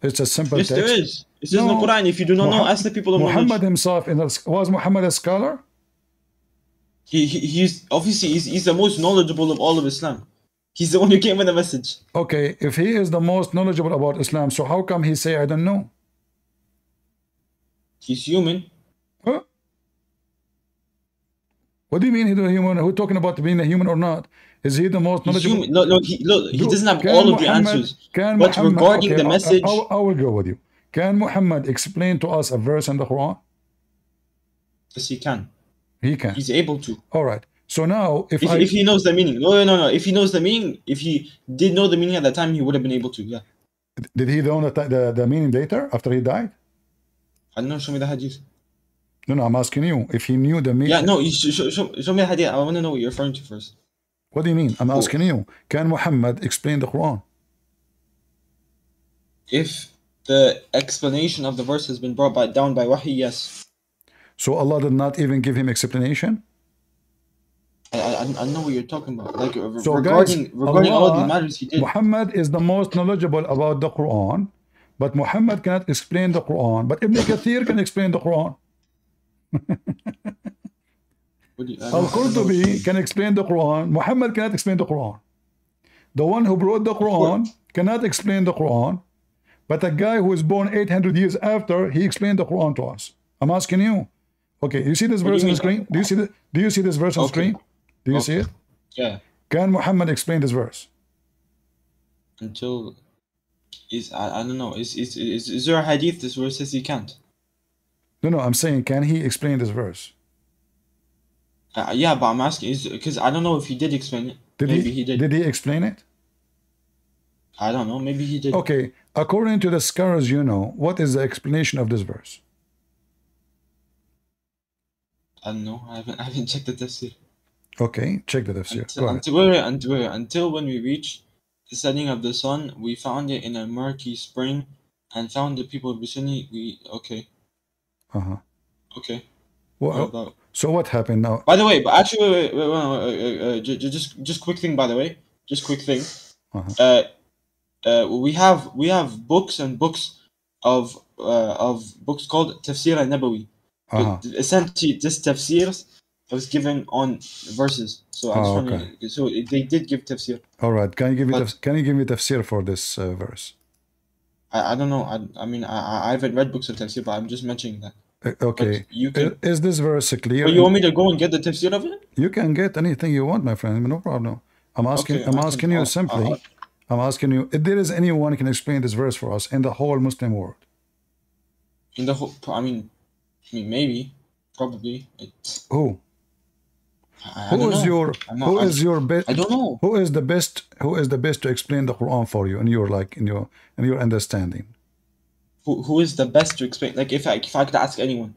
It's a simple text. Yes, there is. It says in the Quran, if you do not know, ask the people of Muhammad knowledge. himself, was Muhammad a scholar? He's obviously he's the most knowledgeable of all of Islam. He's the one who came with the message. Okay, if he is the most knowledgeable about Islam, so how come he say, I don't know? He's human. Huh? What do you mean he's a human? Who talking about being a human or not? Is he the most knowledgeable? He doesn't have all of the answers. But regarding the message... I will go with you. Can Muhammad explain to us a verse in the Quran? Yes, he can. He can. He's able to. All right. So now, if he knows the meaning. No. If he knows the meaning, if he did know the meaning at that time, he would have been able to, yeah. Did he know the meaning later, after he died? I don't know, show me the hadith. No, I'm asking you. If he knew the meaning... Yeah, no, show me the hadith. I want to know what you're referring to first. What do you mean? I'm asking you. Can Muhammad explain the Quran? If the explanation of the verse has been brought down by wahi, yes. So Allah did not even give him explanation? I know what you're talking about. Like so regarding all of the matters he did. Muhammad is the most knowledgeable about the Quran, but Muhammad cannot explain the Quran. But Ibn Kathir can explain the Quran. Al-Qurtubi can explain the Quran. Muhammad cannot explain the Quran. The one who brought the Quran cannot explain the Quran, but a guy who was born 800 years after, he explained the Quran to us. I'm asking you. Okay, you see this verse on the screen? Do you see this verse on the screen? Do you see it? Yeah. Can Muhammad explain this verse? Until I don't know. Is there a hadith this verse says he can't? No, I'm saying, can he explain this verse? Yeah, but I'm asking is because I don't know if he did explain it. Maybe he did. Did he explain it? I don't know. Maybe he did. Okay, according to the scholars, what is the explanation of this verse? I don't know. I haven't checked the tafsir. Okay, check the tafsir. Until when we reached the setting of the sun, we found it in a murky spring, and found the people of Bisuni. Okay. Okay. Well, so what happened now? By the way, but actually, wait, just quick thing. By the way, just quick thing. We have books and books of books called Tafsir al-Nabawi. Essentially, this tafsir was given on verses. So I just want to. So they did give tafsir. All right. Can you give me tafsir for this verse? I don't know. I mean I haven't read books of tafsir, but I'm just mentioning that. Okay. Is this verse clear? Well, you want me to go and get the tafsir of it? You can get anything you want, my friend. No problem. I'm asking you simply. I'm asking you if there is anyone who can explain this verse for us in the whole Muslim world. In the whole, I mean maybe, probably. Who? Who is your best? I don't know. Who is the best? Who is the best to explain the Quran for you in your understanding? Who is the best to explain? Like if I could ask anyone.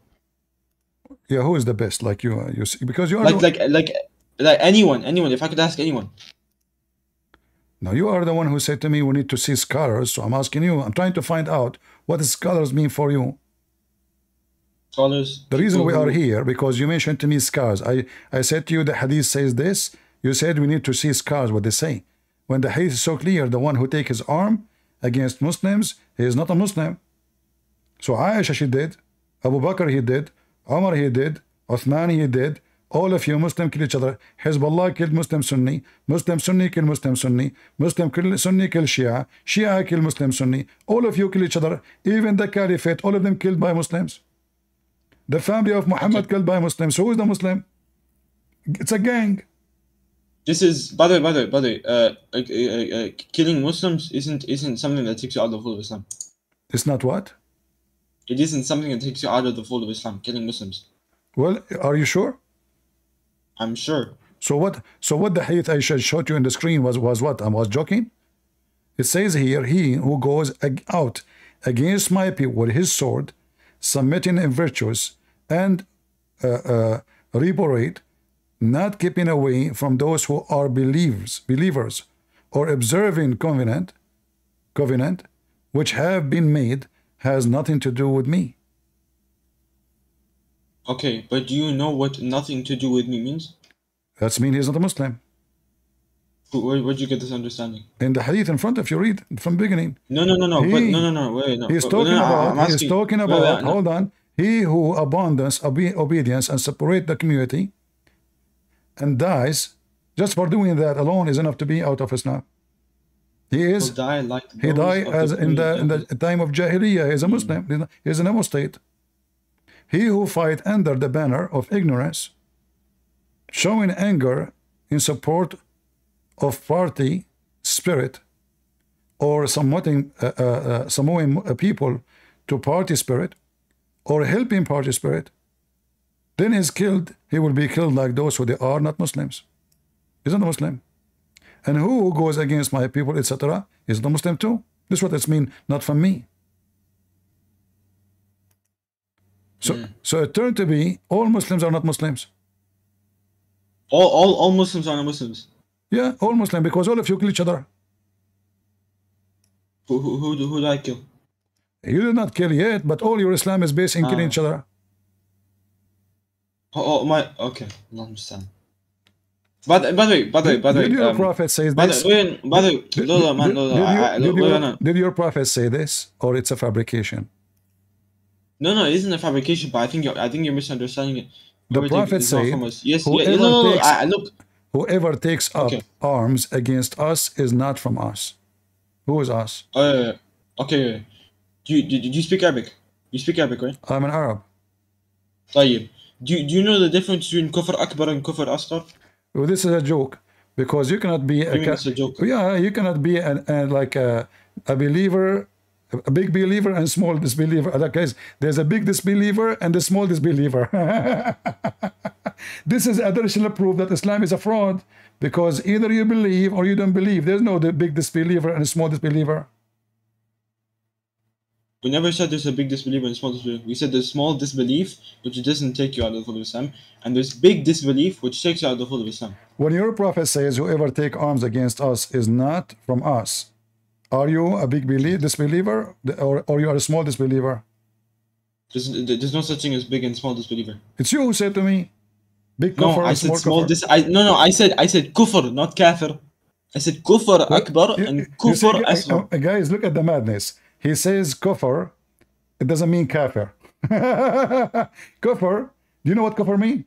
Yeah, who is the best? Like you because you are like anyone. If I could ask anyone. Now you are the one who said to me we need to see scholars. So I'm asking you. I'm trying to find out what does scholars mean for you. Scholars. The reason we are here because you mentioned to me scars. I said to you the hadith says this. You said we need to see scars. What they say. When the hadith is so clear, the one who take his arm against Muslims, he is not a Muslim. So Aisha, she did. Abu Bakr, he did. Umar, he did. Uthman, he did. All of you Muslim kill each other. Hezbollah killed Muslim Sunni. Muslim Sunni kill Muslim Sunni. Muslim Sunni kill Shia. Shia kill Muslim Sunni. All of you kill each other. Even the Caliphate, all of them killed by Muslims. The family of Muhammad killed by Muslims. So who is the Muslim? It's a gang. This is, by the way, killing Muslims isn't something that takes you out of the fold of Islam. It's not what? It isn't something that takes you out of the fold of Islam. Killing Muslims. Well, are you sure? I'm sure. So what the hadith I showed you in the screen was what? I was joking. It says here, he who goes out against my people with his sword, submitting in virtues and reparate, not keeping away from those who are believers, or observing covenant, which have been made, has nothing to do with me. Okay, but do you know what nothing to do with me means? That's mean he's not a Muslim. Where'd you get this understanding? In the hadith in front of you, read from beginning. No. He's talking about, hold on. He who abandons obedience and separate the community and dies, just for doing that alone is enough to be out of Islam. He died as in the time of Jahiliyyah. He is a Muslim. He is an apostate. He who fight under the banner of ignorance, showing anger in support of party spirit, or summoning people to party spirit, or helping party spirit, then is killed. He will be killed like those who they are not Muslims. He's not a Muslim. And who goes against my people, etc., is not Muslim too. This is what it means, not from me. So it turned to be all Muslims are not Muslims. All Muslims are not Muslims. Yeah, all Muslim, because all of you kill each other. Who did I kill? You did not kill yet, but all your Islam is based in killing each other. Okay, I understand. By the way, did your prophet say this? Did your prophet say this, or it's a fabrication? No, it isn't a fabrication, but I think you're misunderstanding it. The prophet said, yes, whoever takes up arms against us is not from us. Who is us? Okay. Do you speak Arabic? You speak Arabic, right? I'm an Arab. طيب. Do you know the difference between kufr akbar and kufr asghar? Well, this is a joke, because you cannot be it's a joke. Yeah, you cannot be like a believer A big believer and small disbeliever. Other case, there's a big disbeliever and a small disbeliever. This is additional proof that Islam is a fraud, because either you believe or you don't believe. There's no big disbeliever and a small disbeliever. We never said there's a big disbeliever and small disbelief. We said there's small disbelief, which doesn't take you out of the fold of Islam, and there's big disbelief, which takes you out of the fold of Islam. When your prophet says, whoever take arms against us is not from us, are you a big disbeliever, or you are a small disbeliever? There's no such thing as big and small disbeliever. It's you who said to me, big kufr, no, I said small kufr. No, I said kufr, not kafir. I said kufr akbar and kufr asghar. Guys, look at the madness. He says kufr, it doesn't mean kafir. Kufr, do you know what kufr means?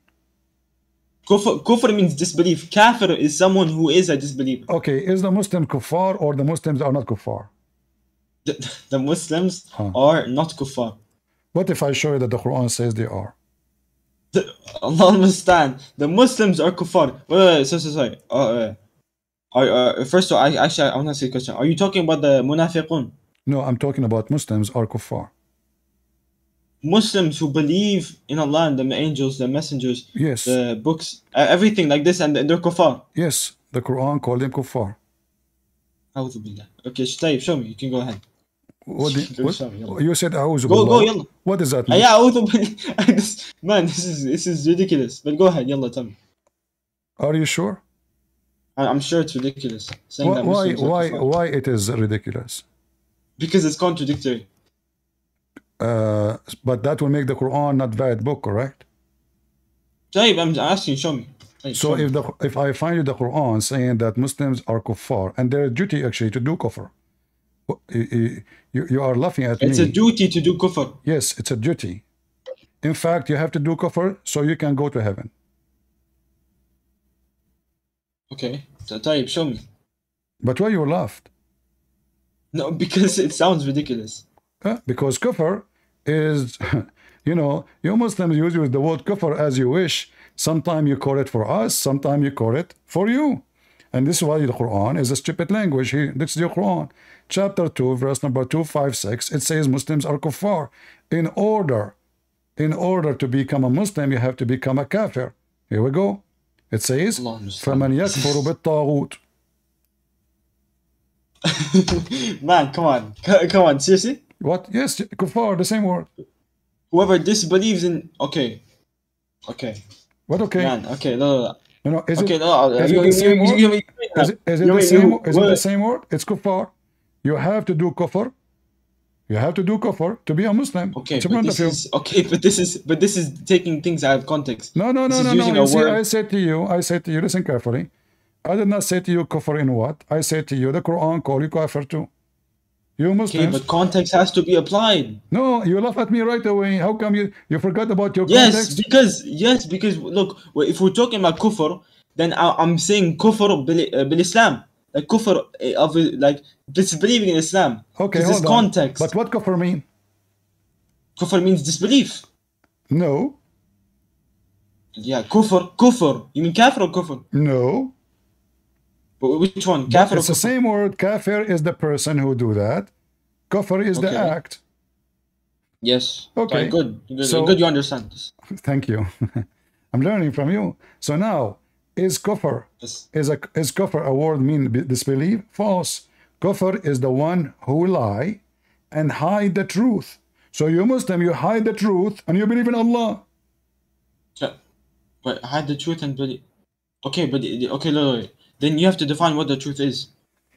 Kufr means disbelief. Kafir is someone who is a disbeliever. Okay, is the Muslim kuffar or the Muslims are not kuffar? The Muslims are not kuffar. What if I show you that the Quran says they are? Allah understand. The Muslims are kuffar. Wait, sorry. First of all, I want to ask you a question. Are you talking about the munafiqun? No, I'm talking about Muslims are kuffar. Muslims who believe in Allah and the angels, the messengers, yes, the books, everything like this, and they're kuffar. Yes, the Quran called them kuffar. A'udhu billah. Okay, Tayyib, show me. You can go ahead. What you said, A'udhu billah. Go, yalla. What does that mean? Yeah, A'udhu billah. Man, this is ridiculous. But go ahead, yalla, tell me. Are you sure? I'm sure it's ridiculous. Saying that why it is ridiculous? Because it's contradictory. But that will make the Quran not valid book, correct? Tayyib, I'm asking, show me. So if I find you the Quran saying that Muslims are kuffar, and their duty actually to do kufr, you are laughing at me. It's a duty to do kufr. Yes, it's a duty. In fact, you have to do kufr so you can go to heaven. Okay, Tayyib, show me. But why you laughed? No, because it sounds ridiculous. Because kufr is, you Muslims use the word kufr as you wish. Sometimes you call it for us, sometimes you call it for you. And this is why the Quran is a stupid language. This is the Quran. Chapter 2, verse number 256, it says Muslims are kuffar. In order to become a Muslim, you have to become a kafir. Here we go. It says, فَمَنْ يَكْفُرُ بِالطَّاغُوتِ. Man, come on, seriously? What? Yes, kuffar, the same word. Whoever disbelieves in... Okay. What okay? Man, okay, no. Is okay, it the same word? Is it the same word? It's kuffar. You have to do kufr. You have to do kufr to be a Muslim. Okay, but this is taking things out of context. No. You see, I said to you, listen carefully. I did not say to you kufr in what? I said to you, the Quran call you kafir too. You Muslims. Okay, but context has to be applied. No, you laugh at me right away. How come you forgot about your context? Yes, because look, if we're talking about kufr, then I'm saying kufr bil Islam. Like kufr of like disbelieving in Islam. Okay, hold on. Context. But what kufr mean? Kufr means disbelief. No. Yeah, kufr. You mean kafir or kufr? No. But which one? Kafir or kufr? It's the same word. Kafir is the person who do that. Kufr is the act. Yes. Okay. Good. So, good you understand this. Thank you. I'm learning from you. So now, is kufr is kufr a word mean disbelief? False. Kufr is the one who lie and hide the truth. So you Muslim, you hide the truth and you believe in Allah. But hide the truth and believe. Okay, but no. Then you have to define what the truth is.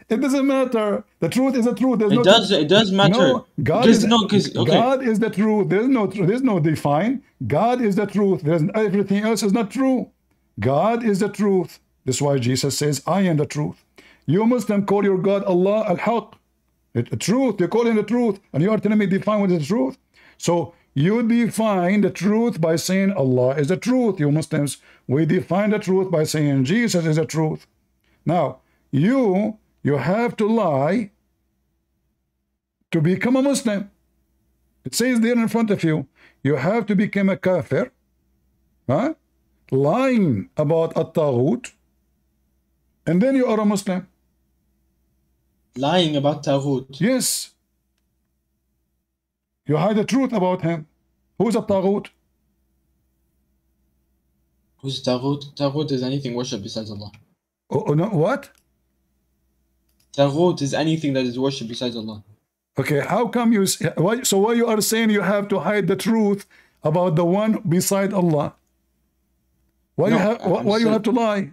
It doesn't matter. The truth is the truth. It does matter. No, God is the truth. There's no define. God is the truth. Everything else is not true. God is the truth. That's why Jesus says, I am the truth. You Muslim call your God Allah al-Haq. The truth. You call him the truth. And you are telling me define what is the truth. So you define the truth by saying Allah is the truth. You Muslims, we define the truth by saying Jesus is the truth. Now, you have to lie to become a Muslim. It says there in front of you, you have to become a kafir, lying about at-taghut, and then you are a Muslim. Lying about taghut? Yes. You hide the truth about him. Who's a taghut? Who's Taghut? Taghut is anything worshipped besides Allah. Oh, no, what? Taghut is anything that is worshipped besides Allah. Okay, how come you... why you are saying you have to hide the truth about the one beside Allah? Why No, you have to lie?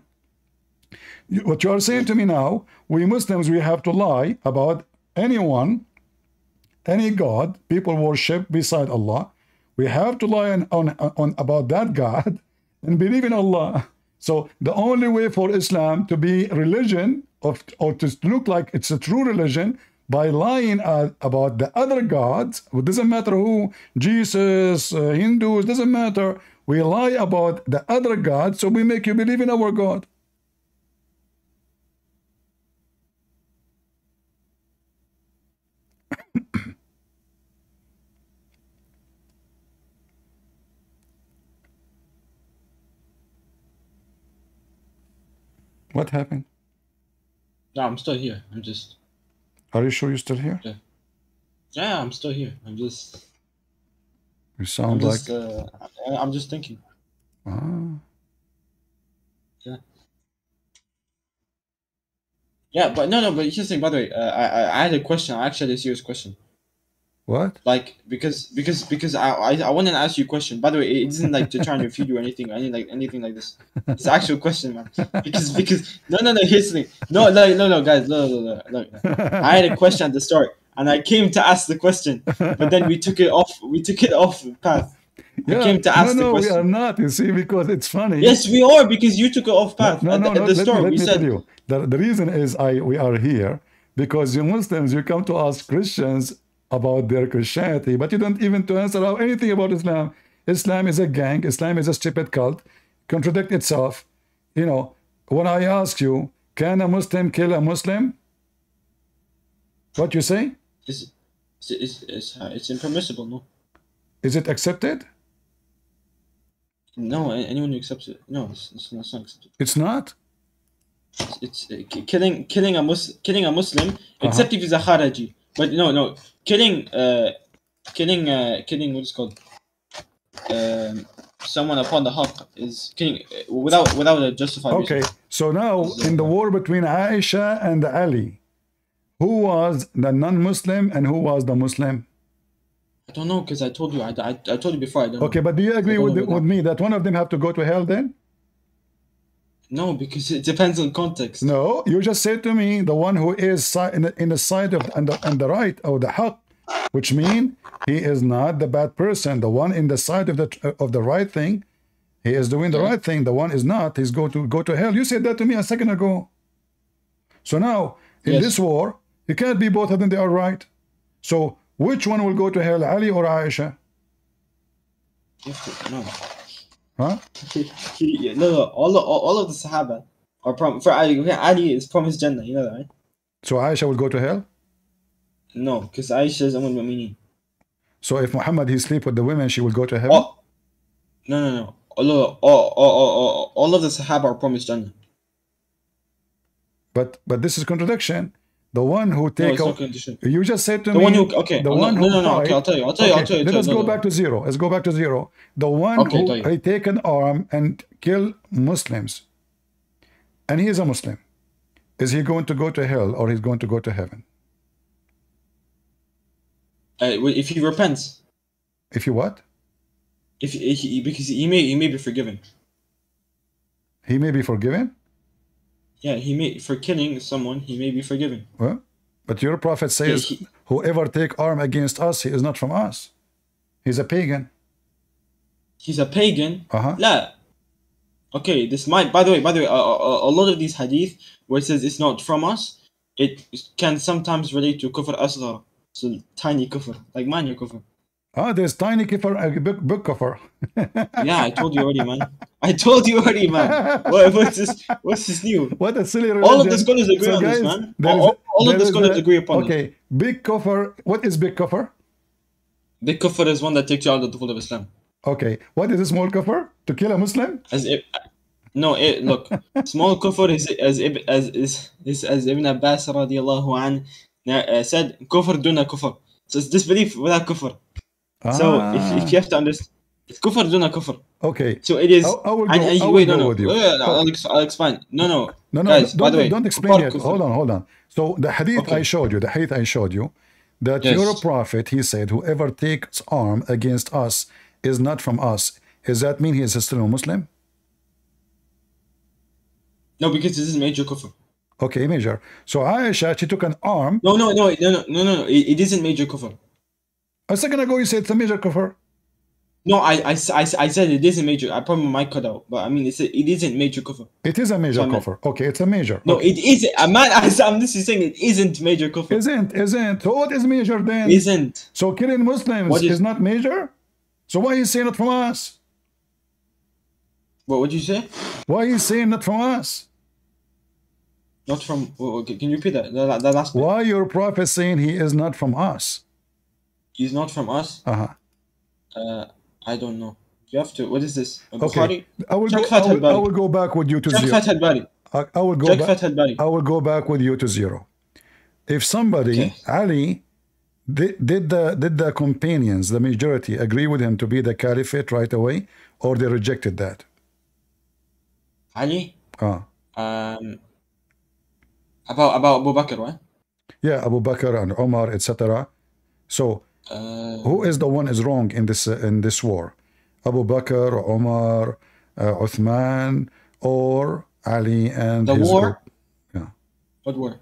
What you are saying to me now, we Muslims, we have to lie about anyone, any God people worship beside Allah. We have to lie on about that God and believe in Allah. So the only way for Islam to be religion or to look like it's a true religion by lying about the other gods. It doesn't matter who, Jesus, Hindus, doesn't matter. We lie about the other gods, so we make you believe in our God. What happened? No, I'm still here. I'm just. Are you sure you're still here? Yeah, I'm still here. I'm just. You sound like. I'm just thinking. Ah. Yeah. Yeah, but no. But here's the thing. By the way, I had a question. Actually, a serious question. What? Like because I want to ask you a question. By the way, it isn't like to try and refute you or anything. Anything like this. It's an actual question, man. Because no. Here's the thing. No, guys, no. I had a question at the start, and I came to ask the question, but then we took it off. We took it off path. Yeah, I came to ask the question. No, we are not. You see, because it's funny. Yes, we are, because you took it off path. No. At the start, let we me said. Tell you. The reason is we are here because you Muslims, you come to ask Christians about their Christianity, but you don't even to answer anything about Islam. Islam is a gang. Islam is a stupid cult. Contradict itself. You know, when I ask you, can a Muslim kill a Muslim? What you say? It's impermissible, no? Is it accepted? No, anyone who accepts it. No, it's not accepted. It's not? It's killing a Muslim, except if he's a Kharaji. But no, killing what is called someone upon the haqq is killing without a justified reason. Okay, so now in the war between Aisha and Ali, who was the non-Muslim and who was the Muslim? I don't know, because I told you I told you before I don't know. Okay, but do you agree with me that one of them have to go to hell then? No, because it depends on context. No, you just said to me the one who is in the side of and the right of the haqq, which means he is not the bad person. The one in the side of the right thing, he is doing the right thing. The one is not. He's going to go to hell. You said that to me a second ago. So now in this war, you can't be both of them. They are right. So which one will go to hell, Ali or Aisha? No. Huh? No. All of the Sahaba are for Ali is promised Jannah. You know that, right? So Aisha will go to hell? No, because Aisha is Umm al-Mu'mineen. So if Muhammad he sleep with the women, she will go to heaven? No. All of the Sahaba are promised Jannah. But this is contradiction. The one who take no, it's not condition. You just said to the me one who okay. The one who no. Okay, I'll tell you. Let's go back to zero. Let's go back to zero. The one who he take an arm and kill Muslims, and he is a Muslim. Is he going to go to hell or he's going to go to heaven? If he repents. If you what? Because he may be forgiven. He may be forgiven? Yeah, he may, for killing someone, he may be forgiven. Well, but your prophet says, whoever take arm against us, he is not from us. He's a pagan. He's a pagan? La. Okay, this might, by the way, a lot of these hadith where it says it's not from us, it can sometimes relate to kufr asghar. So tiny kufr, like minor kufr. There's tiny kufr, big kufr. Yeah, I told you already, man. What's this new? What a silly religion. All of the scholars agree on this, man. All of the scholars agree upon it. Okay, big kufr. What is big kufr? Big kufr is one that takes you out of the fold of Islam. Okay, what is a small kufr? To kill a Muslim? Look, small kufr is as Ibn Abbas radiallahu anh said, kufr duna kufr. So it's disbelief without kufr. So if you have to understand, it's kufr duna kufr. Okay. So it is. I will And go. I will wait, go with you. I'll explain. No, No, guys. By the way, don't explain kufar yet. kufr. Hold on. So the hadith I Okay. showed you, that Yes. your prophet, he said, whoever takes arm against us is not from us. Does that mean he is still a Muslim? No, because this is major kufr. Okay, major. So Aisha, she took an arm. No. It isn't major kufr. A second ago, you said it's a major kufr. No, I said it isn't major. I probably might cut out, but I mean it isn't major kufr. It is a major So I meant- kufr. Okay, it's a major. No, Okay. it is. I'm just saying it isn't major kufr. Isn't. So what is major then? Isn't. So killing Muslims What is not major? So why is he saying it from us? What would you say? Why is he saying not from us? Not from. Okay, can you repeat that? That last bit. Why your prophet saying he is not from us? He's not from us. I don't know. You have to. What is this? Okay. I will go back with you to Check zero. Fath al-Bari. I will go Check back. Fath al-Bari. I will go back with you to zero. If somebody, Okay. Ali, did the companions, the majority, agree with him to be the caliphate right away, or they rejected that? Ali. About Abu Bakr, right? Yeah, Abu Bakr and Omar, etc. So, who is the one is wrong in this war? Abu Bakr, Omar, Uthman, or Ali and the his war? group? Yeah. What war?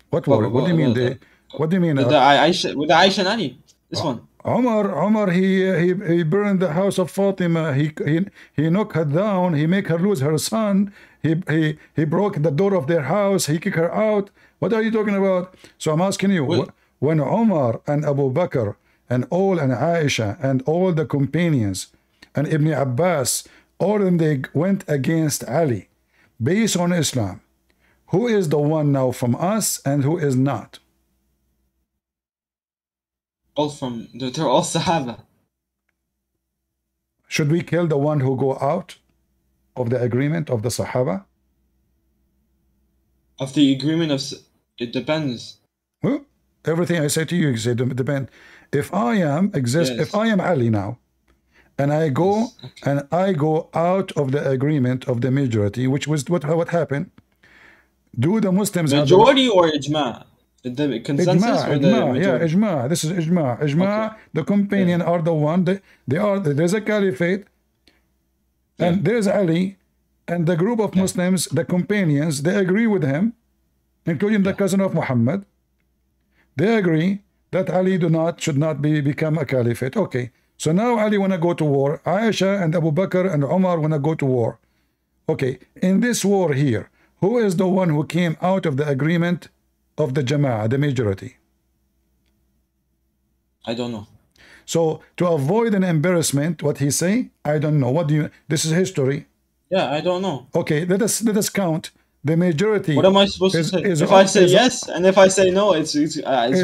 What war? What do you mean? What do you mean? With the Aisha and Ali. This one. Omar, he burned the house of Fatima. He knocked her down. He make her lose her son. He broke the door of their house. He kicked her out. What are you talking about? So I'm asking you, when Omar and Abu Bakr and Aisha and all the companions and Ibn Abbas, all of them, they went against Ali based on Islam, who is the one now from us and who is not? They're all Sahaba. Should we kill the one who go out of the agreement of the Sahaba? Of the agreement of... It depends. Well, everything I say to you, it depends. If I am Ali now, and I go out of the agreement of the majority, which was what happened. Do the Muslims majority or ijma? The consensus or the majority? Yeah, ijma. This is ijma. Okay. The companion are the one. There's a caliphate, and there's Ali, and the group of Muslims, the companions, they agree with him, including the cousin of Muhammad. They agree that Ali should not become a caliphate. Okay. So now Ali wanna go to war. Aisha and Abu Bakr and Umar wanna go to war. Okay. In this war here, who is the one who came out of the agreement of the Jama'ah, the majority? I don't know. So to avoid an embarrassment, what he say? I don't know. What do you? This is history. Yeah, I don't know. Okay, let us count the majority. What am I supposed to say? If I say yes and if I say no, it's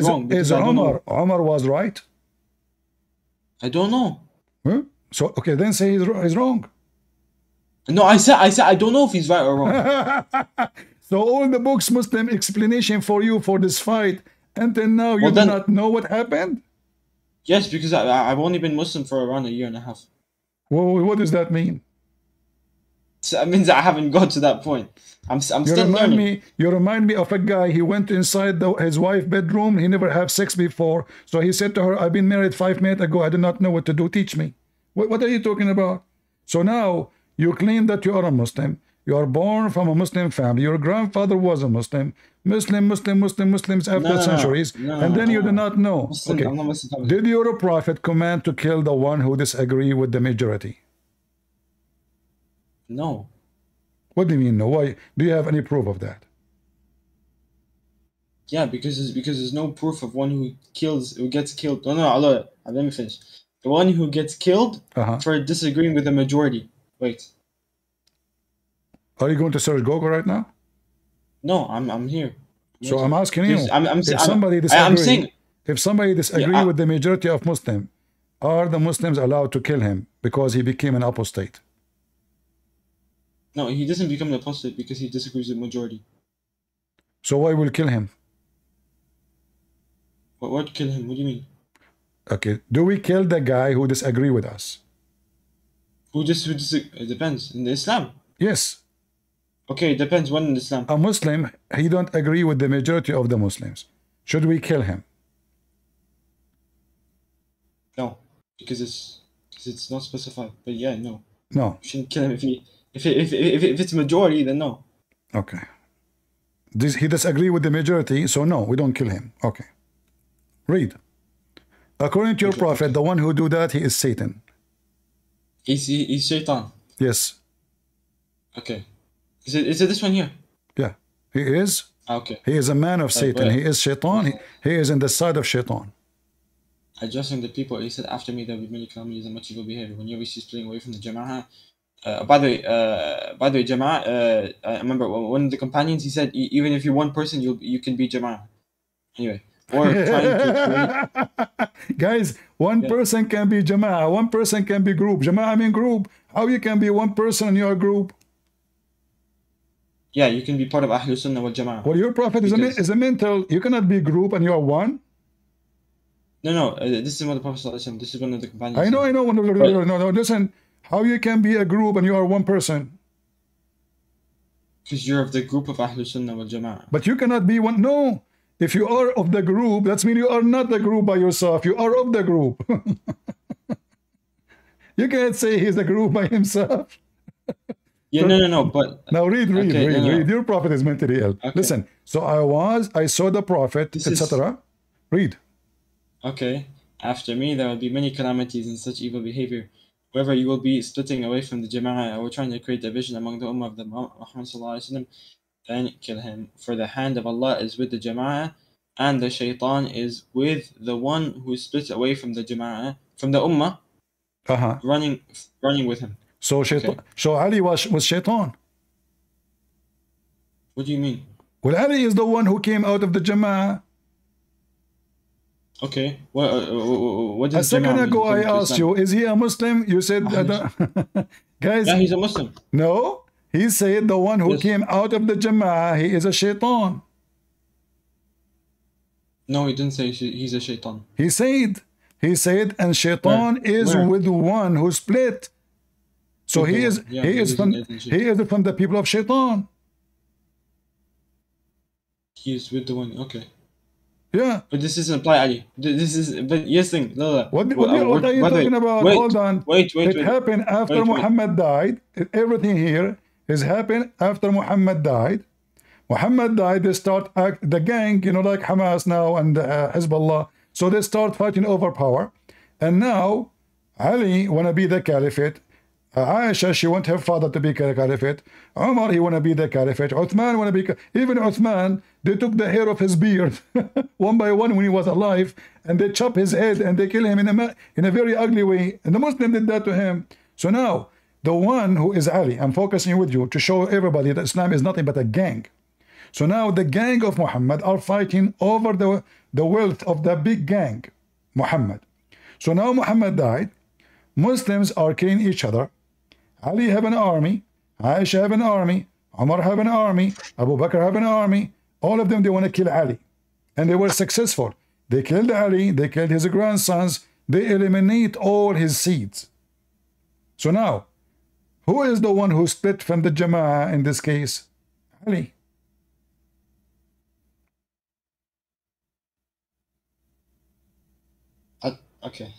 wrong. Is Omar was right? I don't know. Huh? So okay, then say he's wrong. No, I said I don't know if he's right or wrong. So all the books Muslim explanation for you for this fight, until now you do not know what happened? Yes, because I've only been Muslim for around a year and a half. Well, what does that mean? So it means I haven't got to that point. I'm still learning. You remind me of a guy. He went inside his wife's bedroom. He never had sex before. So he said to her, I've been married 5 minutes ago. I do not know what to do. Teach me. What are you talking about? So now you claim that you are a Muslim. You are born from a Muslim family. Your grandfather was a Muslim. Muslims after centuries. And then you do not know. Muslim, okay. I'm not Muslim. Did your prophet command to kill the one who disagree with the majority? No. What do you mean no? Why? Do you have any proof of that? Yeah, because there's no proof of one who gets killed. No, Allah, let me finish. The one who gets killed for disagreeing with the majority. Wait. Are you going to search Google right now? No, I'm here. So I'm asking you. If somebody disagree with the majority of Muslims, are the Muslims allowed to kill him because he became an apostate? No, he doesn't become an apostate because he disagrees with the majority. So why will kill him? What kill him? What do you mean? Okay. Do we kill the guy who disagree with us? Who just it depends. In Islam. Yes. Okay, it depends when in Islam. A Muslim, he don't agree with the majority of the Muslims. Should we kill him? No, because it's not specified. But yeah, no. No. You shouldn't kill him if it's majority, then no. Okay. He disagree with the majority, so no, we don't kill him. Okay. Read. According to your prophet, the one who do that, he is Satan. He's shaitan. Yes. Okay. Is it this one here? Yeah. He is. Okay. He is a man of Satan. He is shaitan. He is in the side of shaitan. Addressing the people, he said, after me there will be many calamities and much evil behavior. When you see splitting away from the Jama'ah. By the way, Jama'ah, I remember one of the companions, he said, even if you're one person, you can be Jama'ah. Anyway. Or trying to create... Guys, one person can be Jama'ah, one person can be group. Jama'ah mean group. How you can be one person in your group? Yeah, you can be part of Ahlul Sunnah wal Jama'ah. Well, your prophet is a mental. You cannot be group and you are one. No, this is what the Prophet said. This is one of the companions. I know. No, listen. How you can be a group and you are one person? Because you're of the group of Ahlul Sunnah wal Jama'ah. But you cannot be one. No. If you are of the group, that means you are not the group by yourself. You are of the group. You can't say he's a group by himself. Yeah, no. But now read. Your prophet is mentally ill. Okay. Listen. So I saw the prophet, etc. Read. Okay. After me, there will be many calamities and such evil behavior. Whoever you will be splitting away from the Jama'ah or trying to create division among the Ummah of the Muhammad sallallahu alaihi wasallam, then kill him. For the hand of Allah is with the Jama'ah, and the shaitan is with the one who splits away from the Jama'ah, from the Ummah, running with him. So so Ali was shaitan. What do you mean? Well, Ali is the one who came out of the Jama'ah. Okay. What does a second ago I asked you, is he a Muslim? You said, guys. Yeah, he's a Muslim. No. He said the one who came out of the Jama'ah, he is a shaitan. No, he didn't say he's a shaitan. He said, and shaitan is with one who split. So he is from the people of shaitan. He is with the one, okay. Yeah. But this doesn't apply, Ali. But yes, thing. No. What are you talking about? Hold on. Wait. It happened after Muhammad died. Everything here is happened after Muhammad died. Muhammad died, they start the gang, like Hamas now and Hezbollah. So they start fighting over power. And now Ali wanna be the caliphate. Aisha, she want her father to be caliphate. Umar, he wanna be the caliphate. Uthman wanna be even Uthman, they took the hair of his beard one by one when he was alive, and they chop his head and they kill him in a very ugly way. And the Muslim did that to him. So now the one who is Ali, I'm focusing with you to show everybody that Islam is nothing but a gang. So now the gang of Muhammad are fighting over the wealth of the big gang, Muhammad. So now Muhammad died. Muslims are killing each other. Ali have an army. Aisha have an army. Umar have an army. Abu Bakr have an army. All of them, they want to kill Ali. And they were successful. They killed Ali. They killed his grandsons. They eliminate all his seeds. So now, who is the one who split from the Jama'ah in this case? Ali. Okay.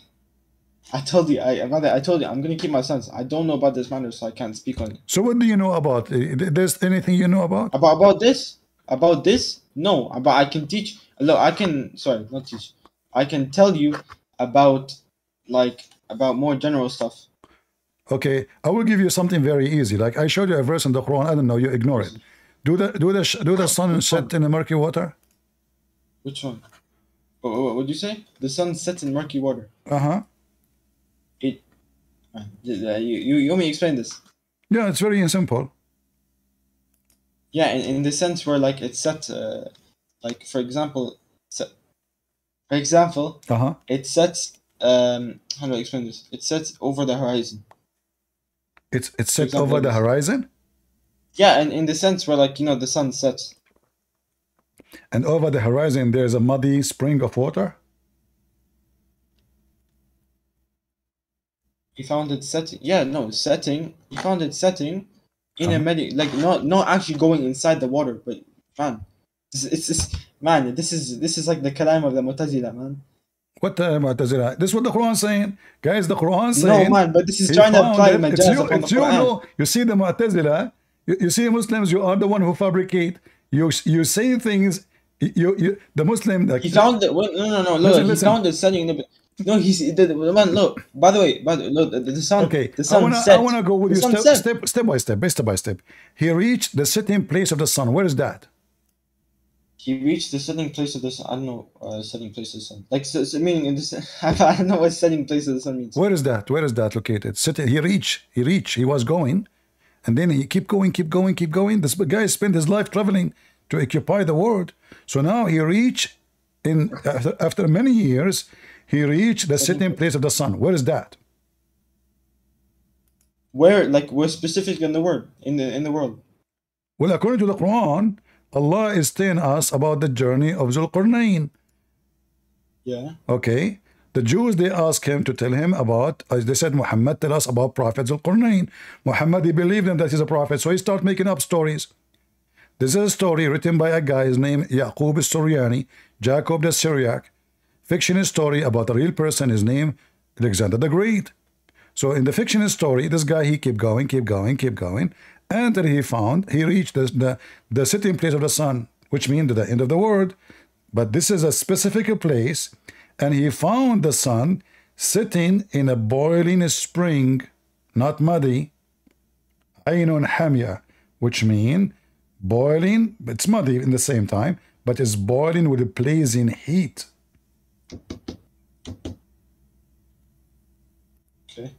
I told you, I'm going to keep my silence. I don't know about this matter, so I can't speak on it. So what do you know about it? There's anything you know about? About this? About this? No, but I can teach. Look, not teach. I can tell you about more general stuff. Okay, I will give you something very easy. Like I showed you a verse in the Quran. I don't know, you ignore it. Do the sun set in the murky water? Which one? What did you say? The sun sets in murky water. You want me to explain this? Yeah, it's very simple. Yeah, in the sense where it's set, for example, it sets. How do I explain this? It sets over the horizon. It's set over the horizon. Yeah, and in the sense where the sun sets. And over the horizon, there's a muddy spring of water. He found it setting. Yeah, no, setting. He found it setting in a like not actually going inside the water, but man, man, this is like the kalam of the Mu'tazila, man. What Mu'tazila? This is what the Quran saying, guys. The Quran No, saying man, but this is he trying to found apply it. It's majaz you. upon the It's you. Quran. No, you see the Mu'tazila. You see Muslims. You are the one who fabricate. You say things. The Muslim. Like, He found it. No. Look, he found it setting in the. No, the man. Look. By the way, look, the sun. Okay, The sun I set. wanna go with The you sun step set. by step. He reached the setting place of the sun. Where is that? He reached the setting place of the sun. I don't know, setting place of the sun. Like, meaning in this, I don't know what setting place of the sun means. Where is that? Where is that located? He reached. He was going, and then he keep going. This guy spent his life traveling to occupy the world. So now he reached after many years. He reached the setting place of the sun. Where is that? Where specific in the world in the world? Well, according to the Quran, Allah is telling us about the journey of Zulqarnain. Yeah. Okay. The Jews, they asked him to tell him about, as they said, Muhammad, tell us about Prophet Zulqarnain. Muhammad, he believed him that he's a prophet, so he started making up stories. This is a story written by a guy, his name Yaqub al-Suryani, Jacob the Syriac. Fictional story about a real person, his name Alexander the Great. So in the fictional story, this guy, he kept going, until he reached the sitting place of the sun, which means the end of the world. But this is a specific place, and he found the sun sitting in a boiling spring, not muddy, Aynun Hamia, which means boiling, it's muddy in the same time, but it's boiling with a blazing heat. Okay.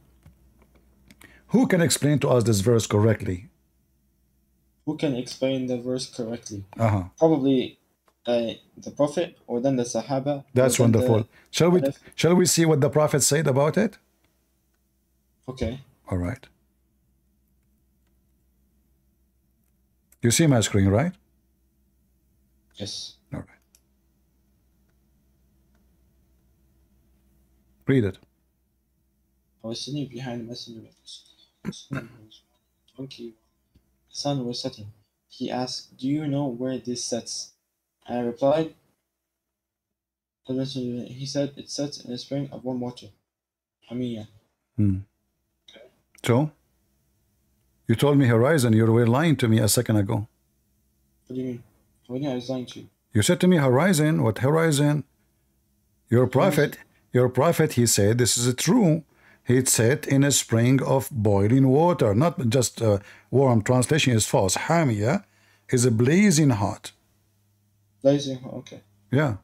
Who can explain to us this verse correctly? Who can explain the verse correctly? Probably the Prophet, or then the Sahaba. That's wonderful. Shall we see what the Prophet said about it? Okay. All right. You see my screen, right? Yes. All right. Read it. I was sitting behind the messenger. Okay. The sun was setting. He asked, "Do you know where this sets?" I replied, he said, "It sets in a spring of warm water." Hamiya. So? You told me horizon. You were lying to me a second ago. What do you mean? What do you mean I was lying to you? You said to me horizon. What horizon? Your prophet, he said, this is true. It set in a spring of boiling water. Not just warm. Translation is false. Hamiya is a blazing hot. Blazing hot, okay. Yeah.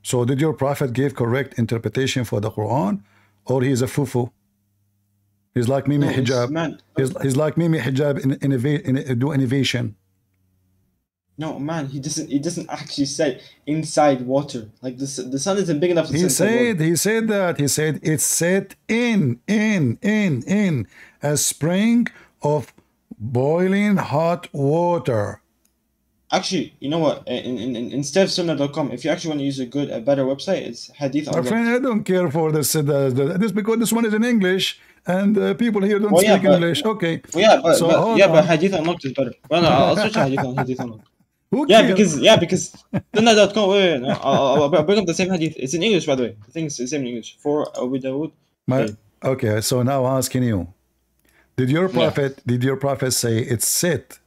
So did your prophet give correct interpretation for the Quran, or he is a fufu? He's like Mimi Hijab. He's like Mimi Hijab do innovation. No, man, he doesn't actually say inside water. Like the sun isn't big enough to He said that. He said it's set in a spring of boiling hot water. Actually, you know what? Instead of sunnah.com, if you actually want to use a better website, it's Hadith My friend, I don't care for this. This because this one is in English, and people here don't speak English. Okay. But Hadith Unlocked is better. Well, no, I'll switch to Hadith Unlocked. Because sunnah.com. Wait, no, I'll bring up the same Hadith. It's in English, by the way. I think it's the same in English. For Abu Dawood. Okay, so now I'm asking you: Did your prophet say it's set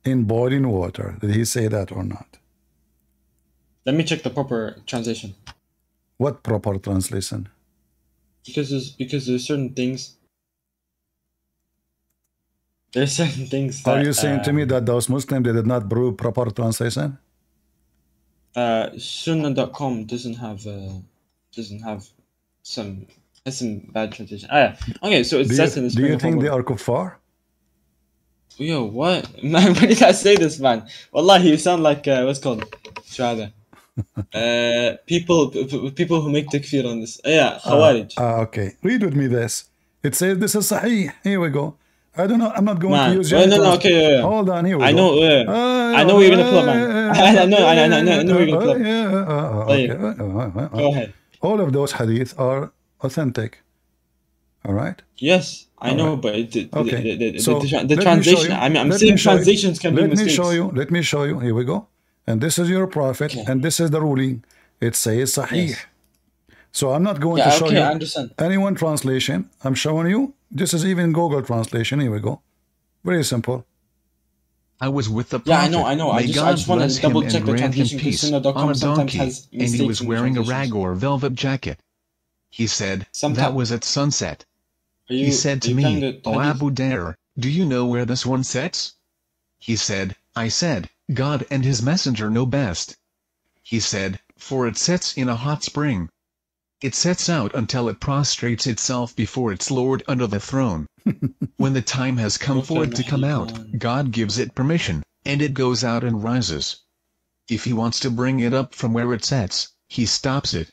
in boiling water? Did he say that or not? Let me check the proper translation. What proper translation? Because there's certain things. There's certain things that, are you saying to me that those Muslims, they did not prove proper translation? Sunnah.com doesn't have some bad translation. Yeah. Okay, so it says in the spring. Do you think they are kuffar? Yo, what? Man, why did I say this, man? Wallahi, you sound like, what's it called? Shahada. People who make takfir on this. Yeah, Khawarij. Okay. Read with me this. It says this is Sahih. Here we go. I don't know. I'm not going to use your no, okay. Yeah. Hold on. Here we go. I know where you're going to pull up, man. I know where you're going to pull up. Okay. Go ahead. All of those hadith are authentic. All right. Yes, I All know, right. but Okay. So the let me show translation. you. I mean, I'm Let me saying show you. translations can be Let me show mistakes. you. Let me show you. Here we go. And this is your prophet, Okay. and this is the ruling. It says Sahih. Yes. So I'm not going to Yeah. show Okay, I you understand. any one translation. I'm showing you. This is even Google translation. Here we go. Very simple. I was with the Yeah, I prophet, know. I may just God want bless to him double and check the grant him translation because peace, on Sunnah.com a sometimes donkey, has and he mistakes was in the wearing a translations. rag or velvet jacket. He said, that Sometimes. was at sunset. Are He said to you planning me, the O hadith? Abu Dar, do you know where the sun sets? He said, I said, God and his messenger know best. He said, for it sets in a hot spring. It sets out until it prostrates itself before its Lord under the throne. When the time has come for it to come out, God gives it permission, and it goes out and rises. If he wants to bring it up from where it sets, he stops it.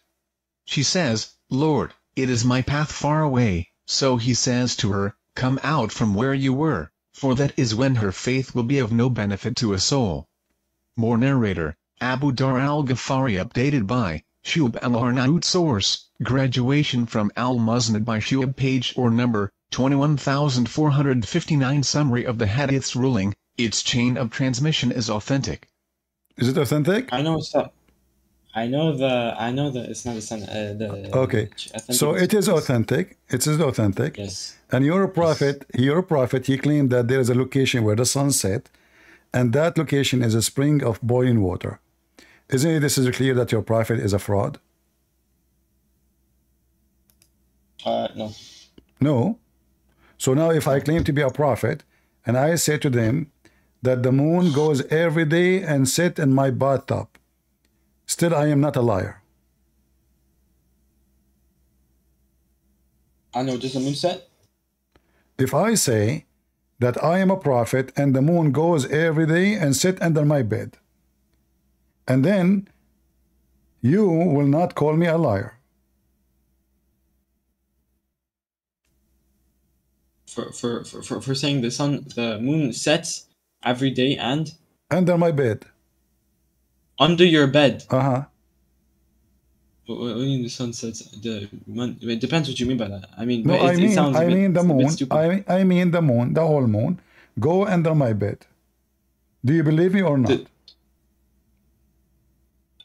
She says, Lord, it is my path far away, so he says to her, come out from where you were, for that is when her faith will be of no benefit to a soul. More narrator, Abu Dar al-Ghafari updated by, Shub al-Arnaut source, graduation from al-Musnad by Shub page or number, 21,459 summary of the hadith's ruling, its chain of transmission is authentic. Is it authentic? I know it's not. I know the it's not the sun. Okay. So it is authentic. It is authentic. Yes. And your prophet, he claimed that there is a location where the sun set, and that location is a spring of boiling water. Isn't it this is clear that your prophet is a fraud? No. No. So now if I claim to be a prophet and I say to them that the moon goes every day and sit in my bathtub, still I am not a liar. I know. Does the moon set? If I say that I am a prophet and the moon goes every day and sit under my bed, and then you will not call me a liar. For saying the moon sets every day and Under my bed. under your bed. Uh-huh. What do you mean the sun sets? It depends what you mean by that. I mean, No, it sounds I mean the a bit moon. stupid. I mean the moon, the whole moon. Go under my bed. Do you believe me or not?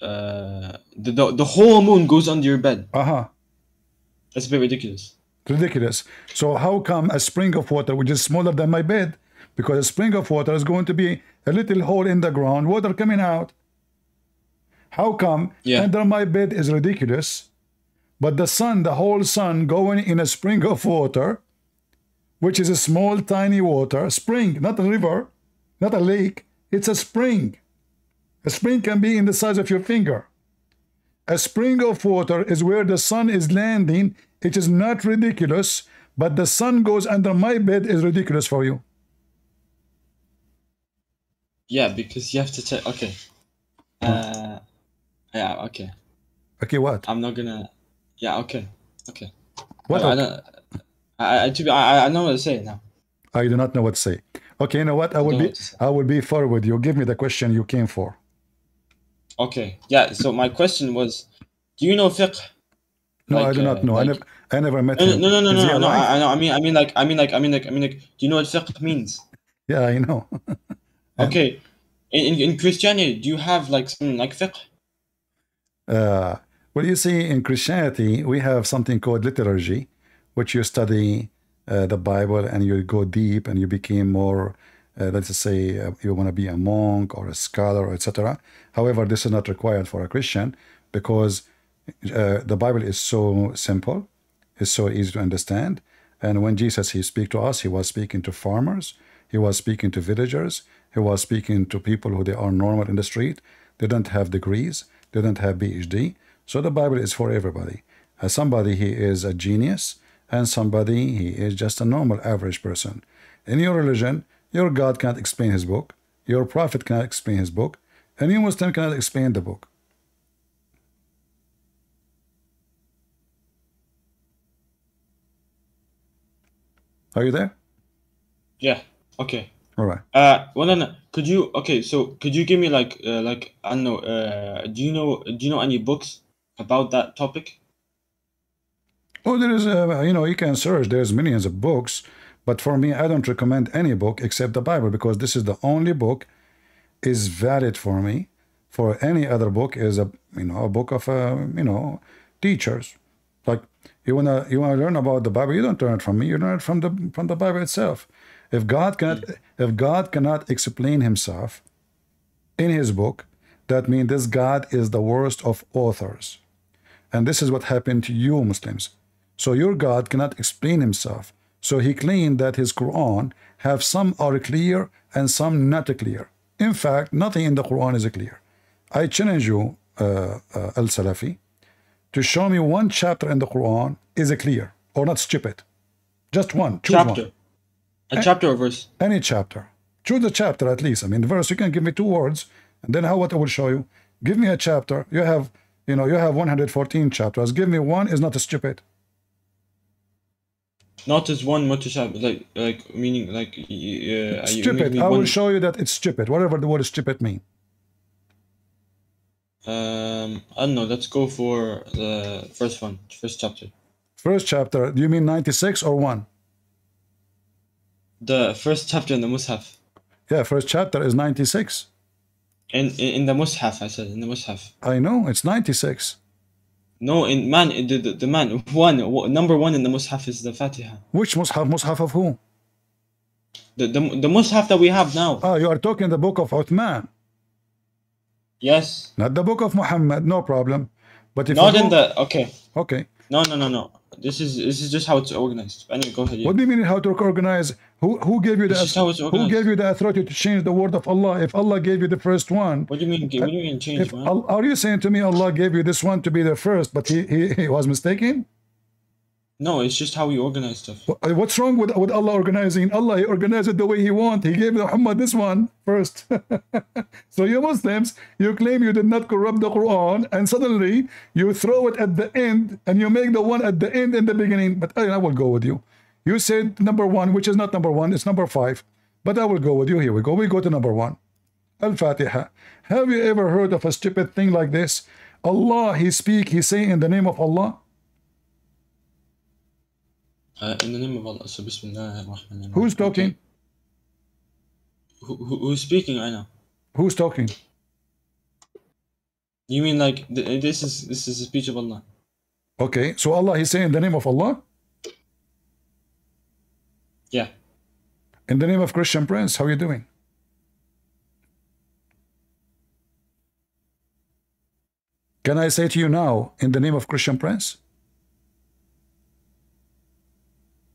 The whole moon goes under your bed. Uh-huh. That's a bit ridiculous. Ridiculous. So how come a spring of water, which is smaller than my bed, because a spring of water is going to be a little hole in the ground, water coming out. How come under my bed is ridiculous, but the sun, the whole sun going in a spring of water, which is a small, tiny water, spring, not a river, not a lake, it's a spring. A spring can be in the size of your finger. A spring of water is where the sun is landing. It is not ridiculous, but the sun goes under my bed is ridiculous for you. Yeah, because you have to check. Okay. Yeah. Okay. Okay. What? I'm not gonna. Yeah. Okay. Okay. What? I don't. I know what to say now. I do not know what to say. Okay. You know what? I will be fair with you. Give me the question you came for. Okay. Yeah. So my question was, do you know fiqh? No, I do not know. I never met him. No. Is he alive? I know. I mean, do you know what fiqh means? Yeah, I know. Okay. In Christianity, do you have like something like fiqh? Well, you see, in Christianity, we have something called liturgy, which you study the Bible and you go deep and you become more, let's say, you want to be a monk or a scholar, etc. However, this is not required for a Christian because the Bible is so simple, it's so easy to understand. And when Jesus, he speak to us, he was speaking to farmers, he was speaking to villagers, he was speaking to people who they are normal in the street. They don't have degrees, they don't have PhD. So the Bible is for everybody. Somebody, he is a genius, and somebody, he is just a normal average person. In your religion, your God can't explain his book, your prophet cannot explain his book, and you Muslim cannot explain the book. Are you there? Yeah. Okay. All right. Well, no. Could you? Okay. So, could you give me like I don't know. Do you know any books about that topic? Oh, there is, you can search. There's millions of books, but for me, I don't recommend any book except the Bible because this is the only book is valid for me. For any other book is a book of teachers. Like you wanna learn about the Bible, you don't learn it from me. You learn it from the Bible itself. If God cannot explain Himself in His book, that means this God is the worst of authors. And this is what happened to you Muslims. So your God cannot explain Himself. So He claimed that His Quran have some are clear and some not clear. In fact, nothing in the Quran is clear. I challenge you, Al-Salafi, to show me one chapter in the Quran is clear or not stupid. Just one. Choose Chapter. one. A chapter or verse? Any chapter. Choose a chapter at least. I mean, the verse, you can give me 2 words, and then what I will show you. Give me a chapter. You have 114 chapters. Give me one is not stupid. Not as one mutashabih, like meaning like Stupid. I will show you that it's stupid. Whatever the word stupid mean. I don't know. Let's go for the first one, first chapter. First chapter. Do you mean 96 or 1? The first chapter in the Mus'haf. Yeah, first chapter is 96. In the Mus'haf, I said in the Mus'haf. I know it's 96. No, the number 1 in the Mus'haf is the Fatiha. Which Mus'haf? Mus'haf of who? The Mus'haf that we have now. Ah, you are talking the book of Uthman. Yes. Not the book of Muhammad. No problem. But if not in the okay. Okay. No. This is just how it's organized. Anyway, go ahead. Yeah. What do you mean how to organize? Who gave you who gave you the authority to change the word of Allah? If Allah gave you the first one. What do you mean? What do you mean change? Are you saying to me Allah gave you this one to be the first, but he was mistaken? No, it's just how we organize stuff. What's wrong with Allah organizing? Allah, He organized it the way He wants. He gave Muhammad this one first. So you Muslims, you claim you did not corrupt the Quran, and suddenly you throw it at the end, and you make the one at the end in the beginning. But I will go with you. You said number 1, which is not number 1, it's number 5. But I will go with you. Here we go. We go to number 1. Al-Fatiha. Have you ever heard of a stupid thing like this? Allah, He say in the name of Allah. In the name of Allah, so Bismillah ar-Rahman ar-Rahim. Who's talking? Okay. Who's speaking right now? Who's talking? You mean like this is the speech of Allah? Okay, so Allah, He's saying in the name of Allah? Yeah. In the name of Christian Prince, how are you doing? Can I say to you now, in the name of Christian Prince?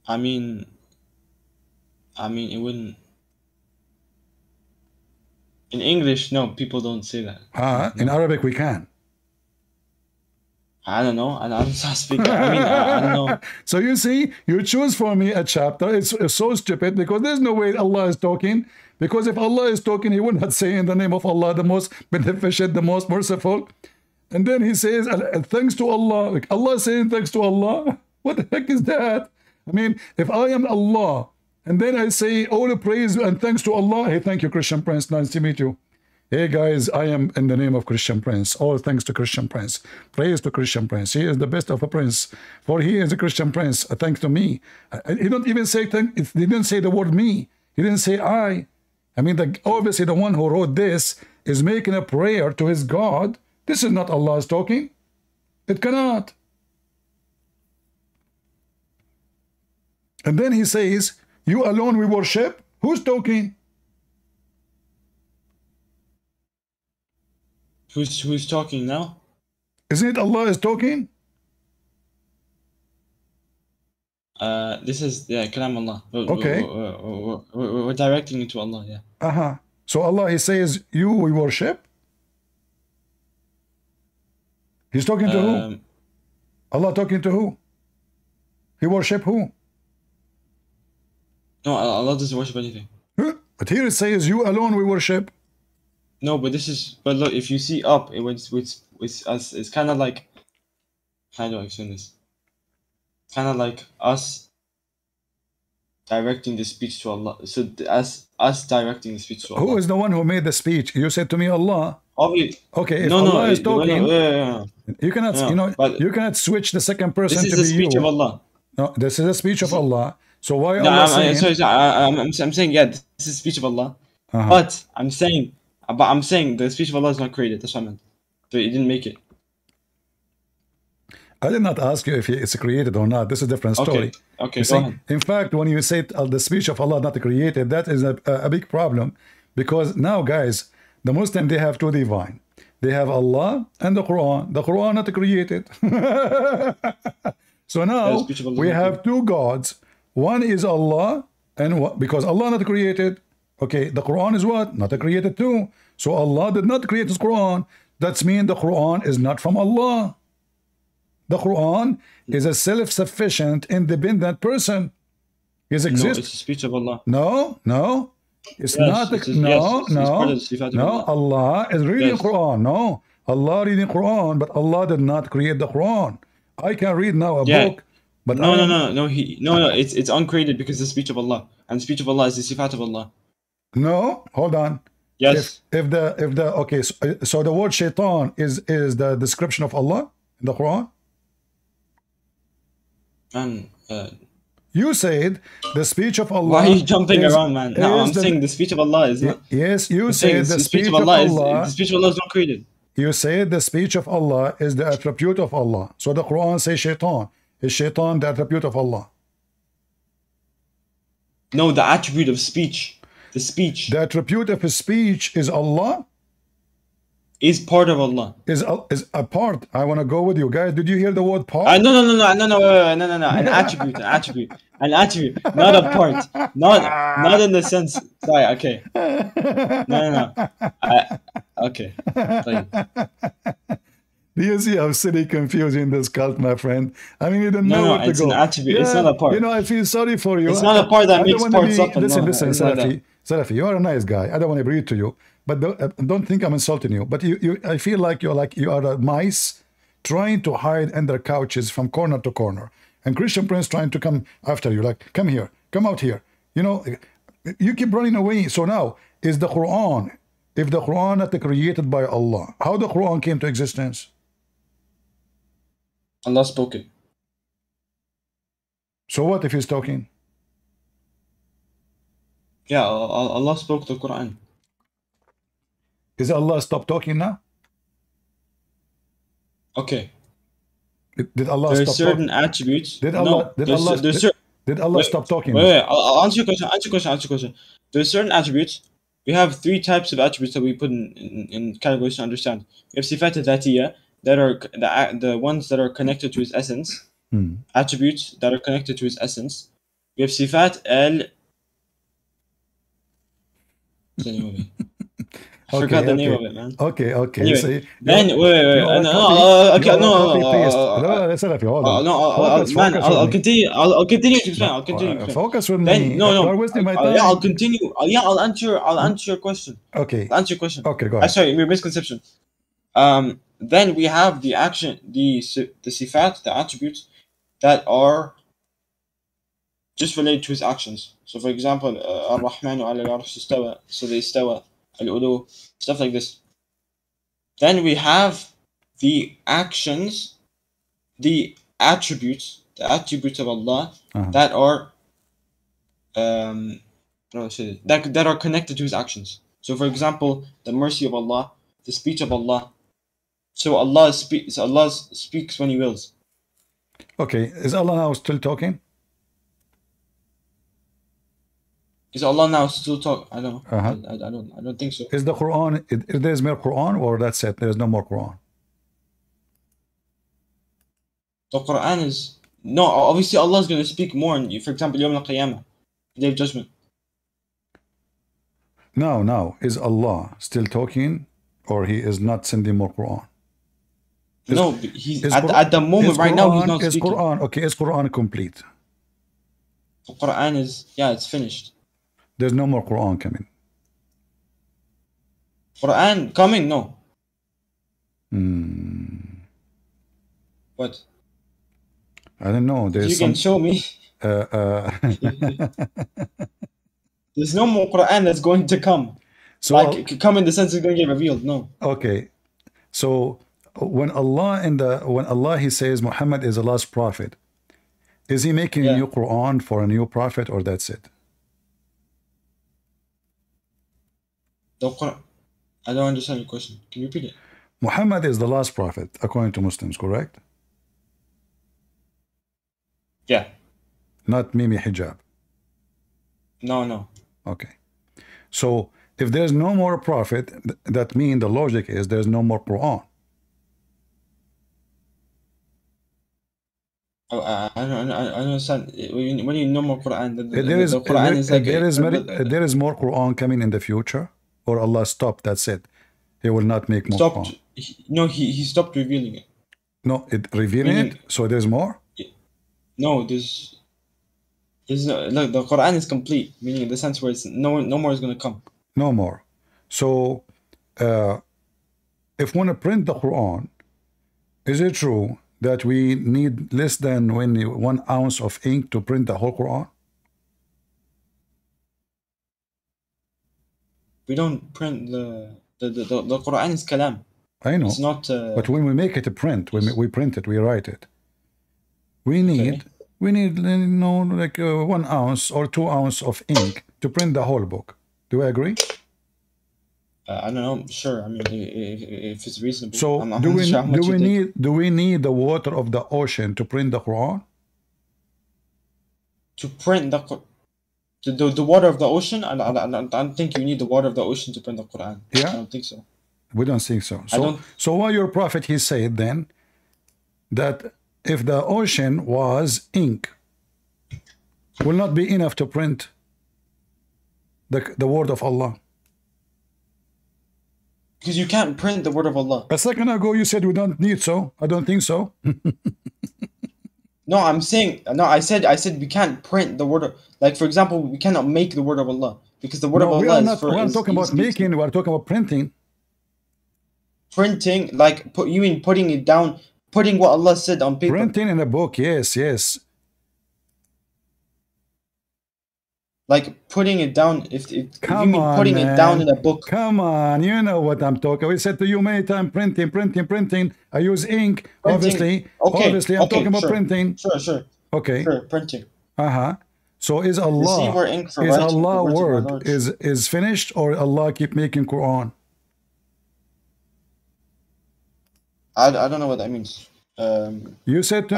I mean, it wouldn't. In English, no, people don't say that. No. In Arabic, we can. I don't know. I'm not speaking. I don't know. So you see, you choose for me a chapter. It's so stupid because there's no way Allah is talking. Because if Allah is talking, He would not say in the name of Allah, the most beneficent, the most merciful. And then He says, thanks to Allah. Like Allah saying thanks to Allah. What the heck is that? I mean, if I am Allah, and then I say all the praise and thanks to Allah, hey, thank you, Christian Prince, nice to meet you. Hey guys, I am in the name of Christian Prince. All thanks to Christian Prince. Praise to Christian Prince. He is the best of a prince. For he is a Christian Prince. Thanks to me. He don't even say thank. He didn't say the word me. He didn't say I. I mean, obviously the one who wrote this is making a prayer to his God. This is not Allah's talking. It cannot. And then he says, you alone we worship. Who's talking? Who's talking now? Isn't it Allah is talking? This is Kalam Allah. Okay. We're directing it to Allah. Yeah. So Allah, He says, you we worship. He's talking to who? Allah talking to who? He worship who? No, Allah doesn't worship anything. But here it says, you alone we worship. No, but look, if you see up, it's kind of like, how do I explain this? Kind of like us directing the speech to Allah. So us directing the speech to Allah. Who is the one who made the speech? You said to me Allah. Obviously, Okay, if no, no, Allah is no, talking, no, you cannot, no, but you cannot switch the second this person is to the be speech of you. Allah. No, this is a speech of Allah. So why No, Allah saying? sorry, I'm saying, yeah, this is the speech of Allah. But I'm saying the speech of Allah is not created. That's what I meant. So He didn't make it. I did not ask you if it's created or not. This is a different story. Okay, You go see, ahead. in fact, when you say the speech of Allah not created, that is a big problem, because now, guys, the Muslim, they have two divine. They have Allah and the Quran. The Quran not created. So now speech of Allah we is not have two gods. One is Allah, and because Allah not created, okay, the Quran is what? Not created too. So Allah did not create His Quran. That's mean the Quran is not from Allah. The Quran is a self-sufficient, independent person. It No, exists. it's the speech of Allah. No, no, it's Yes, not. it's No, it's part of the sifat of no. Allah. Allah is reading Yes. Quran. No, Allah reading Quran, but Allah did not create the Quran. I can read now a Yeah. book, but No, I am, no. It's uncreated because it's the speech of Allah, and the speech of Allah is the sifat of Allah. no. Hold on. Yes. If the okay, so the word shaitan is the description of Allah in the Quran. Man, You said the speech of Allah. why are you jumping is- around, man? No, I'm is the- saying the speech of Allah is not. Yes, you I'm saying said the speech of Allah is Allah. the speech of Allah is not created. You said the speech of Allah is the attribute of Allah. So the Quran says shaitan. Is shaitan the attribute of Allah? No, the attribute of speech, the speech The attribute of his speech is Allah? is part of Allah. Is a part. I want to go with you guys. Did you hear the word part? No, no. An attribute, not a part. Not in the sense. Sorry, okay. No. Okay. Like, Do you see how silly confusing this cult, my friend? I mean, you don't know no, where to it's go. an attribute. It's not a part. You know, I feel sorry for you. It's not a part that I don't makes wanna parts up and Listen, no, listen, it's not Salafi, you are a nice guy. I don't want to breathe to you, but don't think I'm insulting you. But I feel like you are a mice trying to hide under couches from corner to corner, and Christian Prince trying to come after you, like, come here, come out here. You know, you keep running away. So now, is the Quran, if the Quran not created by Allah, how the Quran came to existence? Allah spoke it. So what if he's talking? Yeah, Allah spoke the Quran. Is Allah stop talking now? Okay. Did Allah There are stop certain talking? attributes. Did Allah? No, Did Allah stop talking? Wait. I'll answer your question. There's certain attributes. We have three types of attributes that we put in categories to understand. We have sifat al-dhatiyya, that are the ones that are connected to his essence. Attributes that are connected to his essence. We have sifat I forgot the name of it, man. Okay. Anyway, So then wait. I'll continue. I'll continue to explain. Focus with Then me. no. You're wasting my time. Yeah, I'll continue. I'll answer your question. Okay. I'll answer your question. Okay, go ahead. Sorry, your misconception. Then we have the action, the sifat, the attributes that are just related to his actions. So, for example, Ar-Rahmanu ala al-Arsh istawa, so the istawa, al-ulu, stuff like this. Then we have the actions, the attributes of Allah that are that are connected to his actions. So, for example, the mercy of Allah, the speech of Allah. So Allah speaks when He wills. Okay, is Allah now still talking? Is Allah now still talking? I don't know. Uh-huh. I don't think so. Is the Quran? Is there's more Quran, or that's it? There's no more Quran. The Quran is no. Obviously, Allah is going to speak more. For example, Yawm al-Qiyamah, Day of Judgment. Now, is Allah still talking, or He is not sending more Quran? No, he's at the moment right now. He's not is speaking. Quran okay? Is Quran complete? The Quran is it's finished. There's no more Quran coming. Quran coming? No. What? I don't know. There's You can show me. There's no more Quran that's going to come. So Like come in the sense it's going to get revealed. No. okay, so when Allah he says Muhammad is the last prophet, is he making a Yeah. new Quran for a new prophet, or that's it? The Quran. I don't understand your question. Can you repeat it? Muhammad is the last prophet according to Muslims, correct? Yeah. Not Mimi Hijab. No, no. Okay. So if there's no more prophet, that means the logic is there's no more Quran. Oh, I don't understand. When you know more Quran, the Quran There, is like there is more Quran coming in the future, or Allah stopped, that's it. He will not make more stopped. Quran. No, he stopped revealing it. No, it revealing Meaning- it, so there's more? No, there's no, look, the Quran is complete, meaning in the sense where it's no more is going to come. No more. So if we want to print the Quran, is it true that we need less than 1 ounce of ink to print the whole Quran? We don't print the Quran is kalam. I know. It's not. But when we make it a print, when we print it, we write it. We need, like 1 ounce or 2 ounce of ink to print the whole book. Do I agree? I don't know. Sure. I mean, if it's reasonable. So I'm do not we sure how much you think. do we need the water of the ocean to print the Quran? To print the water of the ocean? I don't think you need the water of the ocean to print the Quran. Yeah? I don't think so. We don't think so. don't- So why your prophet he said then that if the ocean was ink, will not be enough to print the word of Allah. Because you can't print the word of Allah. A second ago you said we don't need so. I don't think so. No, I'm saying no. I said we can't print the word of, like, for example, we cannot make the word of Allah because the word of No, we Allah are is not. for. We are talking about making. We are talking about printing. Printing, like you mean putting it down, putting what Allah said on paper. Printing in a book. Yes, yes. Like putting it down. If you Come mean on, putting man. it down in a book. Come on, you know what I'm talking. We said to you many times, printing. I use ink. Printing. Obviously, I'm talking about sure. printing. Sure. Okay. Sure, printing. So is The same Allah word ink for is writing the Allah words of our word Lord. is finished, or Allah keep making Quran? I don't know what that means. You said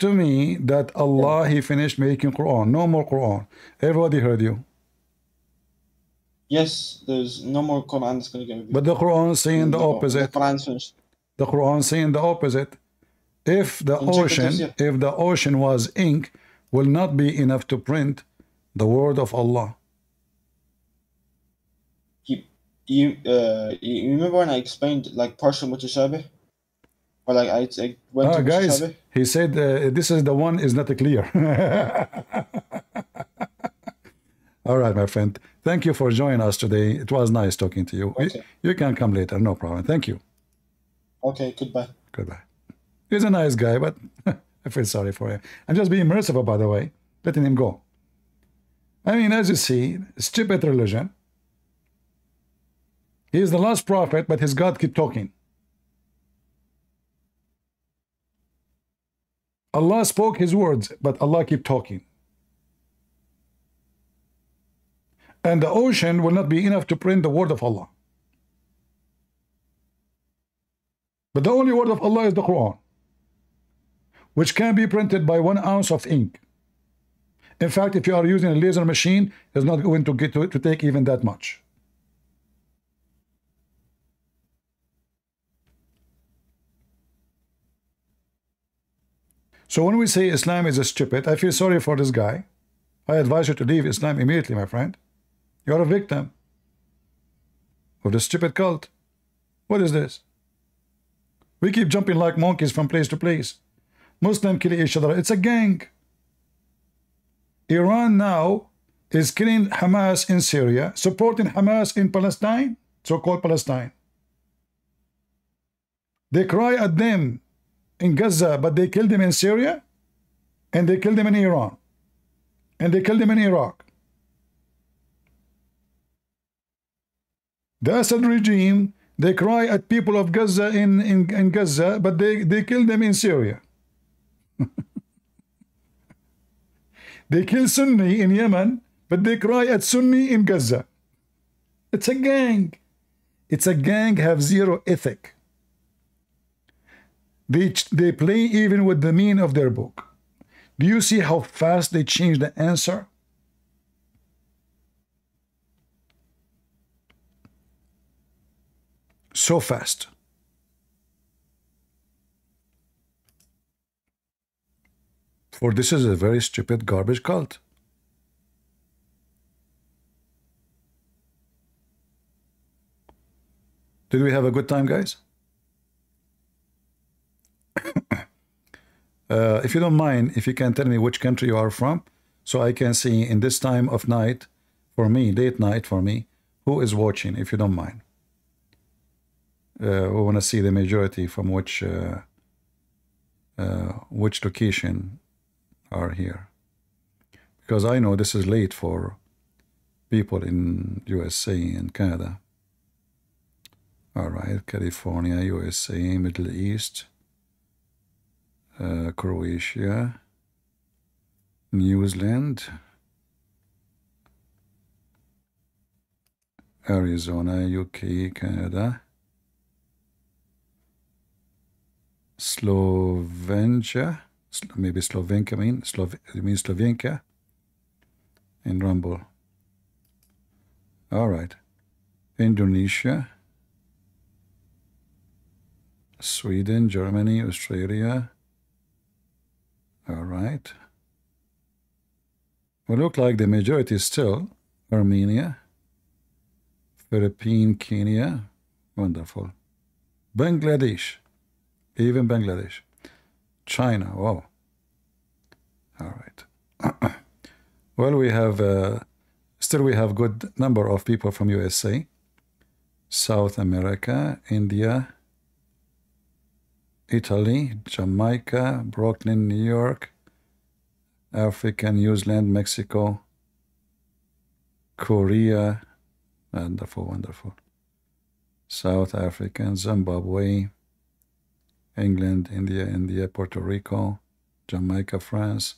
to me that Allah he finished making Quran. No more Quran. Everybody heard you. Yes, there's no more Quran that's going to get revealed. But the Quran saying the The opposite. Quran's finished. The Quran saying the opposite. If the Check the ocean, tafsir. if the ocean was ink, will not be enough to print the word of Allah. You remember when I explained like partial mutashabih? Or like I went to Guys, mutashabih? he said this is the one is not clear. All right, my friend. Thank you for joining us today. It was nice talking to you. Okay. You can come later, no problem. Thank you. Okay, goodbye. Goodbye. He's a nice guy, but I feel sorry for him. I'm just being merciful, by the way, letting him go. I mean, as you see, stupid religion. He is the last prophet, but his God keep talking. Allah spoke his words, but Allah keep talking. And the ocean will not be enough to print the word of Allah. But the only word of Allah is the Quran, which can be printed by 1 ounce of ink. In fact, if you are using a laser machine, it's not going to get to take even that much. So when we say Islam is a stupid, I feel sorry for this guy. I advise you to leave Islam immediately, my friend. You are a victim of the stupid cult. What is this? We keep jumping like monkeys from place to place. Muslims kill each other. It's a gang. Iran now is killing Hamas in Syria, supporting Hamas in Palestine, so-called Palestine. They cry at them in Gaza, but they kill them in Syria. and they killed him in Iran, and they killed him in Iraq. The Assad regime, they cry at people of Gaza in Gaza, but they kill them in Syria. They kill Sunni in Yemen, but they cry at Sunni in Gaza. It's a gang. It's a gang, have zero ethic. They play even with the meaning of their book. Do you see how fast they change the answer? So fast. For this is a very stupid garbage cult. Did we have a good time, guys? If you don't mind, if you can tell me which country you are from, so I can see in this time of night, for me, late night for me, who is watching, if you don't mind. We want to see the majority from which location are here. Because I know this is late for people in USA and Canada. All right, California, USA, Middle East, Croatia, New Zealand, Arizona, UK, Canada, Slovenia, maybe Slovakia, means Slovakia, and Rumble. All right, Indonesia, Sweden, Germany, Australia. All right. We look like the majority is still Armenia, Philippines, Kenya. Wonderful. Bangladesh, even Bangladesh. China, whoa. All right. Well, we have, still we have good number of people from USA, South America, India, Italy, Jamaica, Brooklyn, New York, Africa, New Zealand, Mexico, Korea, wonderful, wonderful. South Africa, Zimbabwe, England, India, Puerto Rico, Jamaica, France.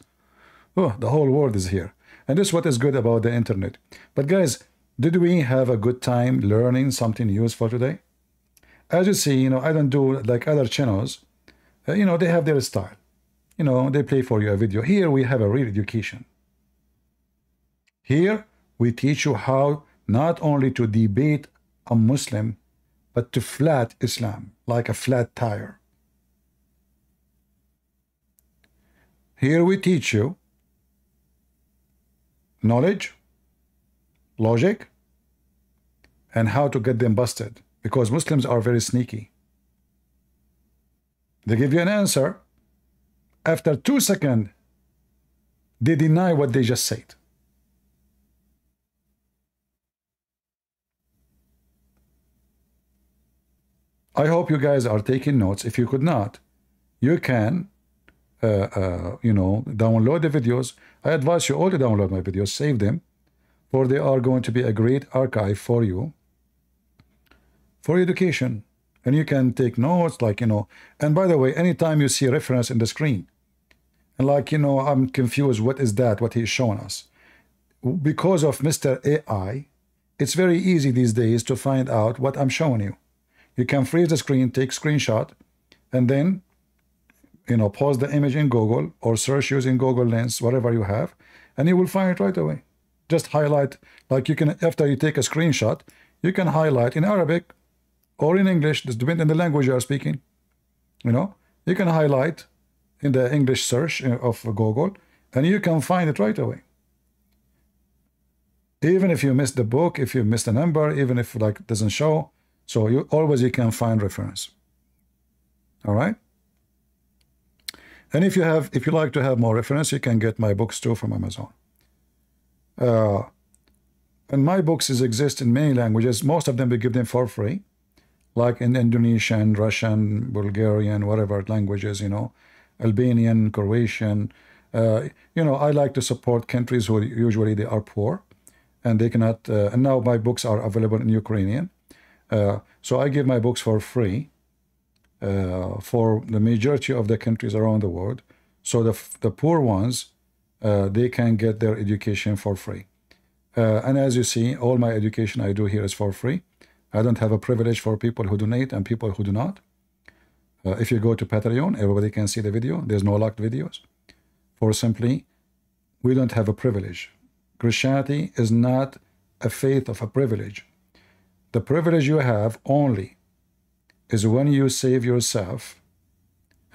Oh, the whole world is here. And this is what is good about the internet. But guys, did we have a good time learning something useful today? As you see, I don't do like other channels. They have their style. They play for you a video. Here we have a real education. Here we teach you how not only to debate a Muslim, but to flat Islam, like a flat tire. Here we teach you knowledge, logic, and how to get them busted. Because Muslims are very sneaky. They give you an answer. After 2 seconds, they deny what they just said. I hope you guys are taking notes. If you could not, you can, download the videos. I advise you all to download my videos, save them, for they are going to be a great archive for you, for education. And you can take notes, like, and by the way, anytime you see a reference in the screen, and like, I'm confused, what is that, what he's showing us? Because of Mr. AI, it's very easy these days to find out what I'm showing you. You can freeze the screen, take screenshot, and then, pause the image in Google or search using Google Lens, whatever you have, and you will find it right away. Just highlight, like you can, after you take a screenshot, you can highlight in Arabic or in English, depending on the language you are speaking. You can highlight in the English search of Google, and you can find it right away. Even if you missed the book, if you missed a number, even if like doesn't show, so you can find reference. All right. And if you like to have more reference, you can get my books too from Amazon. And my books exist in many languages. Most of them we give them for free, like in Indonesian, Russian, Bulgarian, whatever languages, Albanian, Croatian, You know, I like to support countries who usually they are poor, and they cannot. And now my books are available in Ukrainian, so I give my books for free for the majority of the countries around the world. So the poor ones, they can get their education for free. And as you see, all my education I do here is for free. I don't have a privilege for people who donate and people who do not. If you go to Patreon, everybody can see the video. There's no locked videos. For simply, we don't have a privilege. Christianity is not a faith of a privilege. The privilege you have only is when you save yourself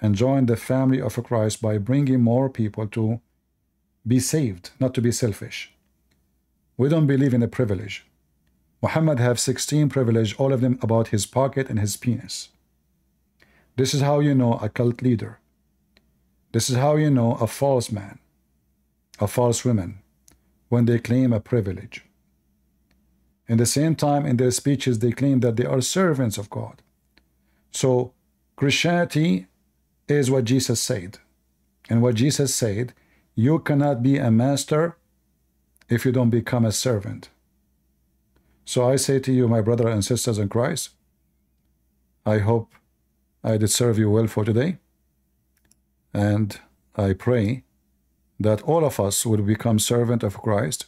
and join the family of Christ by bringing more people to be saved, not to be selfish. We don't believe in a privilege. Muhammad have 16 privileges, all of them about his pocket and his penis. This is how you know a cult leader. This is how you know a false man, a false woman, when they claim a privilege. In the same time, in their speeches, they claim that they are servants of God. So Christianity is what Jesus said. And what Jesus said, you cannot be a master if you don't become a servant. So I say to you, my brothers and sisters in Christ, I hope I did serve you well for today. And I pray that all of us will become servant of Christ.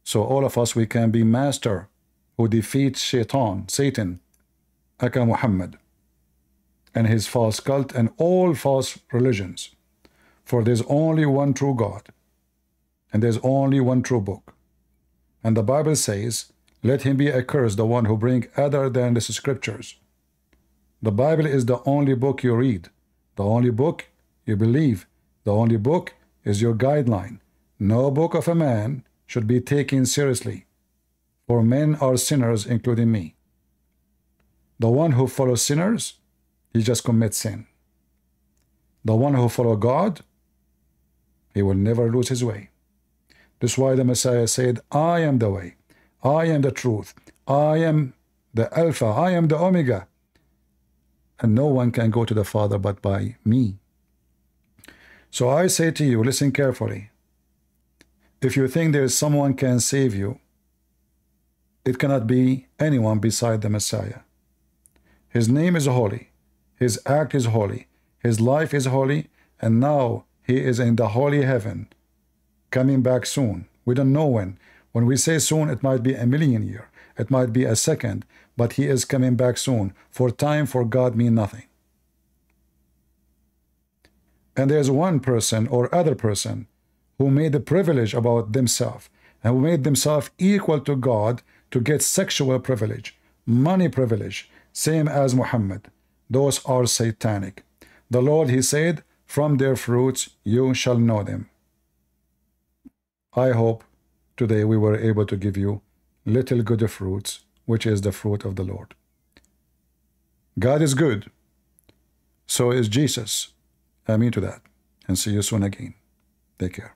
So all of us, we can be master who defeats Satan, Aka Muhammad, and his false cult and all false religions. For there's only one true God, and there's only one true book. And the Bible says, let him be accursed, the one who bring other than the scriptures. The Bible is the only book you read, the only book you believe, the only book is your guideline. No book of a man should be taken seriously, for men are sinners, including me. The one who follows sinners, he just commits sin. The one who follows God, he will never lose his way. This is why the Messiah said, I am the way, I am the truth, I am the Alpha, I am the Omega, and no one can go to the Father but by me. So I say to you, listen carefully. If you think there is someone can save you, it cannot be anyone beside the Messiah. His name is holy, his act is holy, his life is holy, and now he is in the holy heaven, coming back soon. We don't know when. When we say soon, it might be a million years, it might be a second, but he is coming back soon. For time for God mean nothing. And there's one person or other person who made a privilege about themselves and who made themselves equal to God to get sexual privilege, money privilege, same as Muhammad. Those are satanic. The Lord, he said, from their fruits you shall know them. I hope today we were able to give you little good fruits, which is the fruit of the Lord. God is good. So is Jesus. Amen to that. And see you soon again. Take care.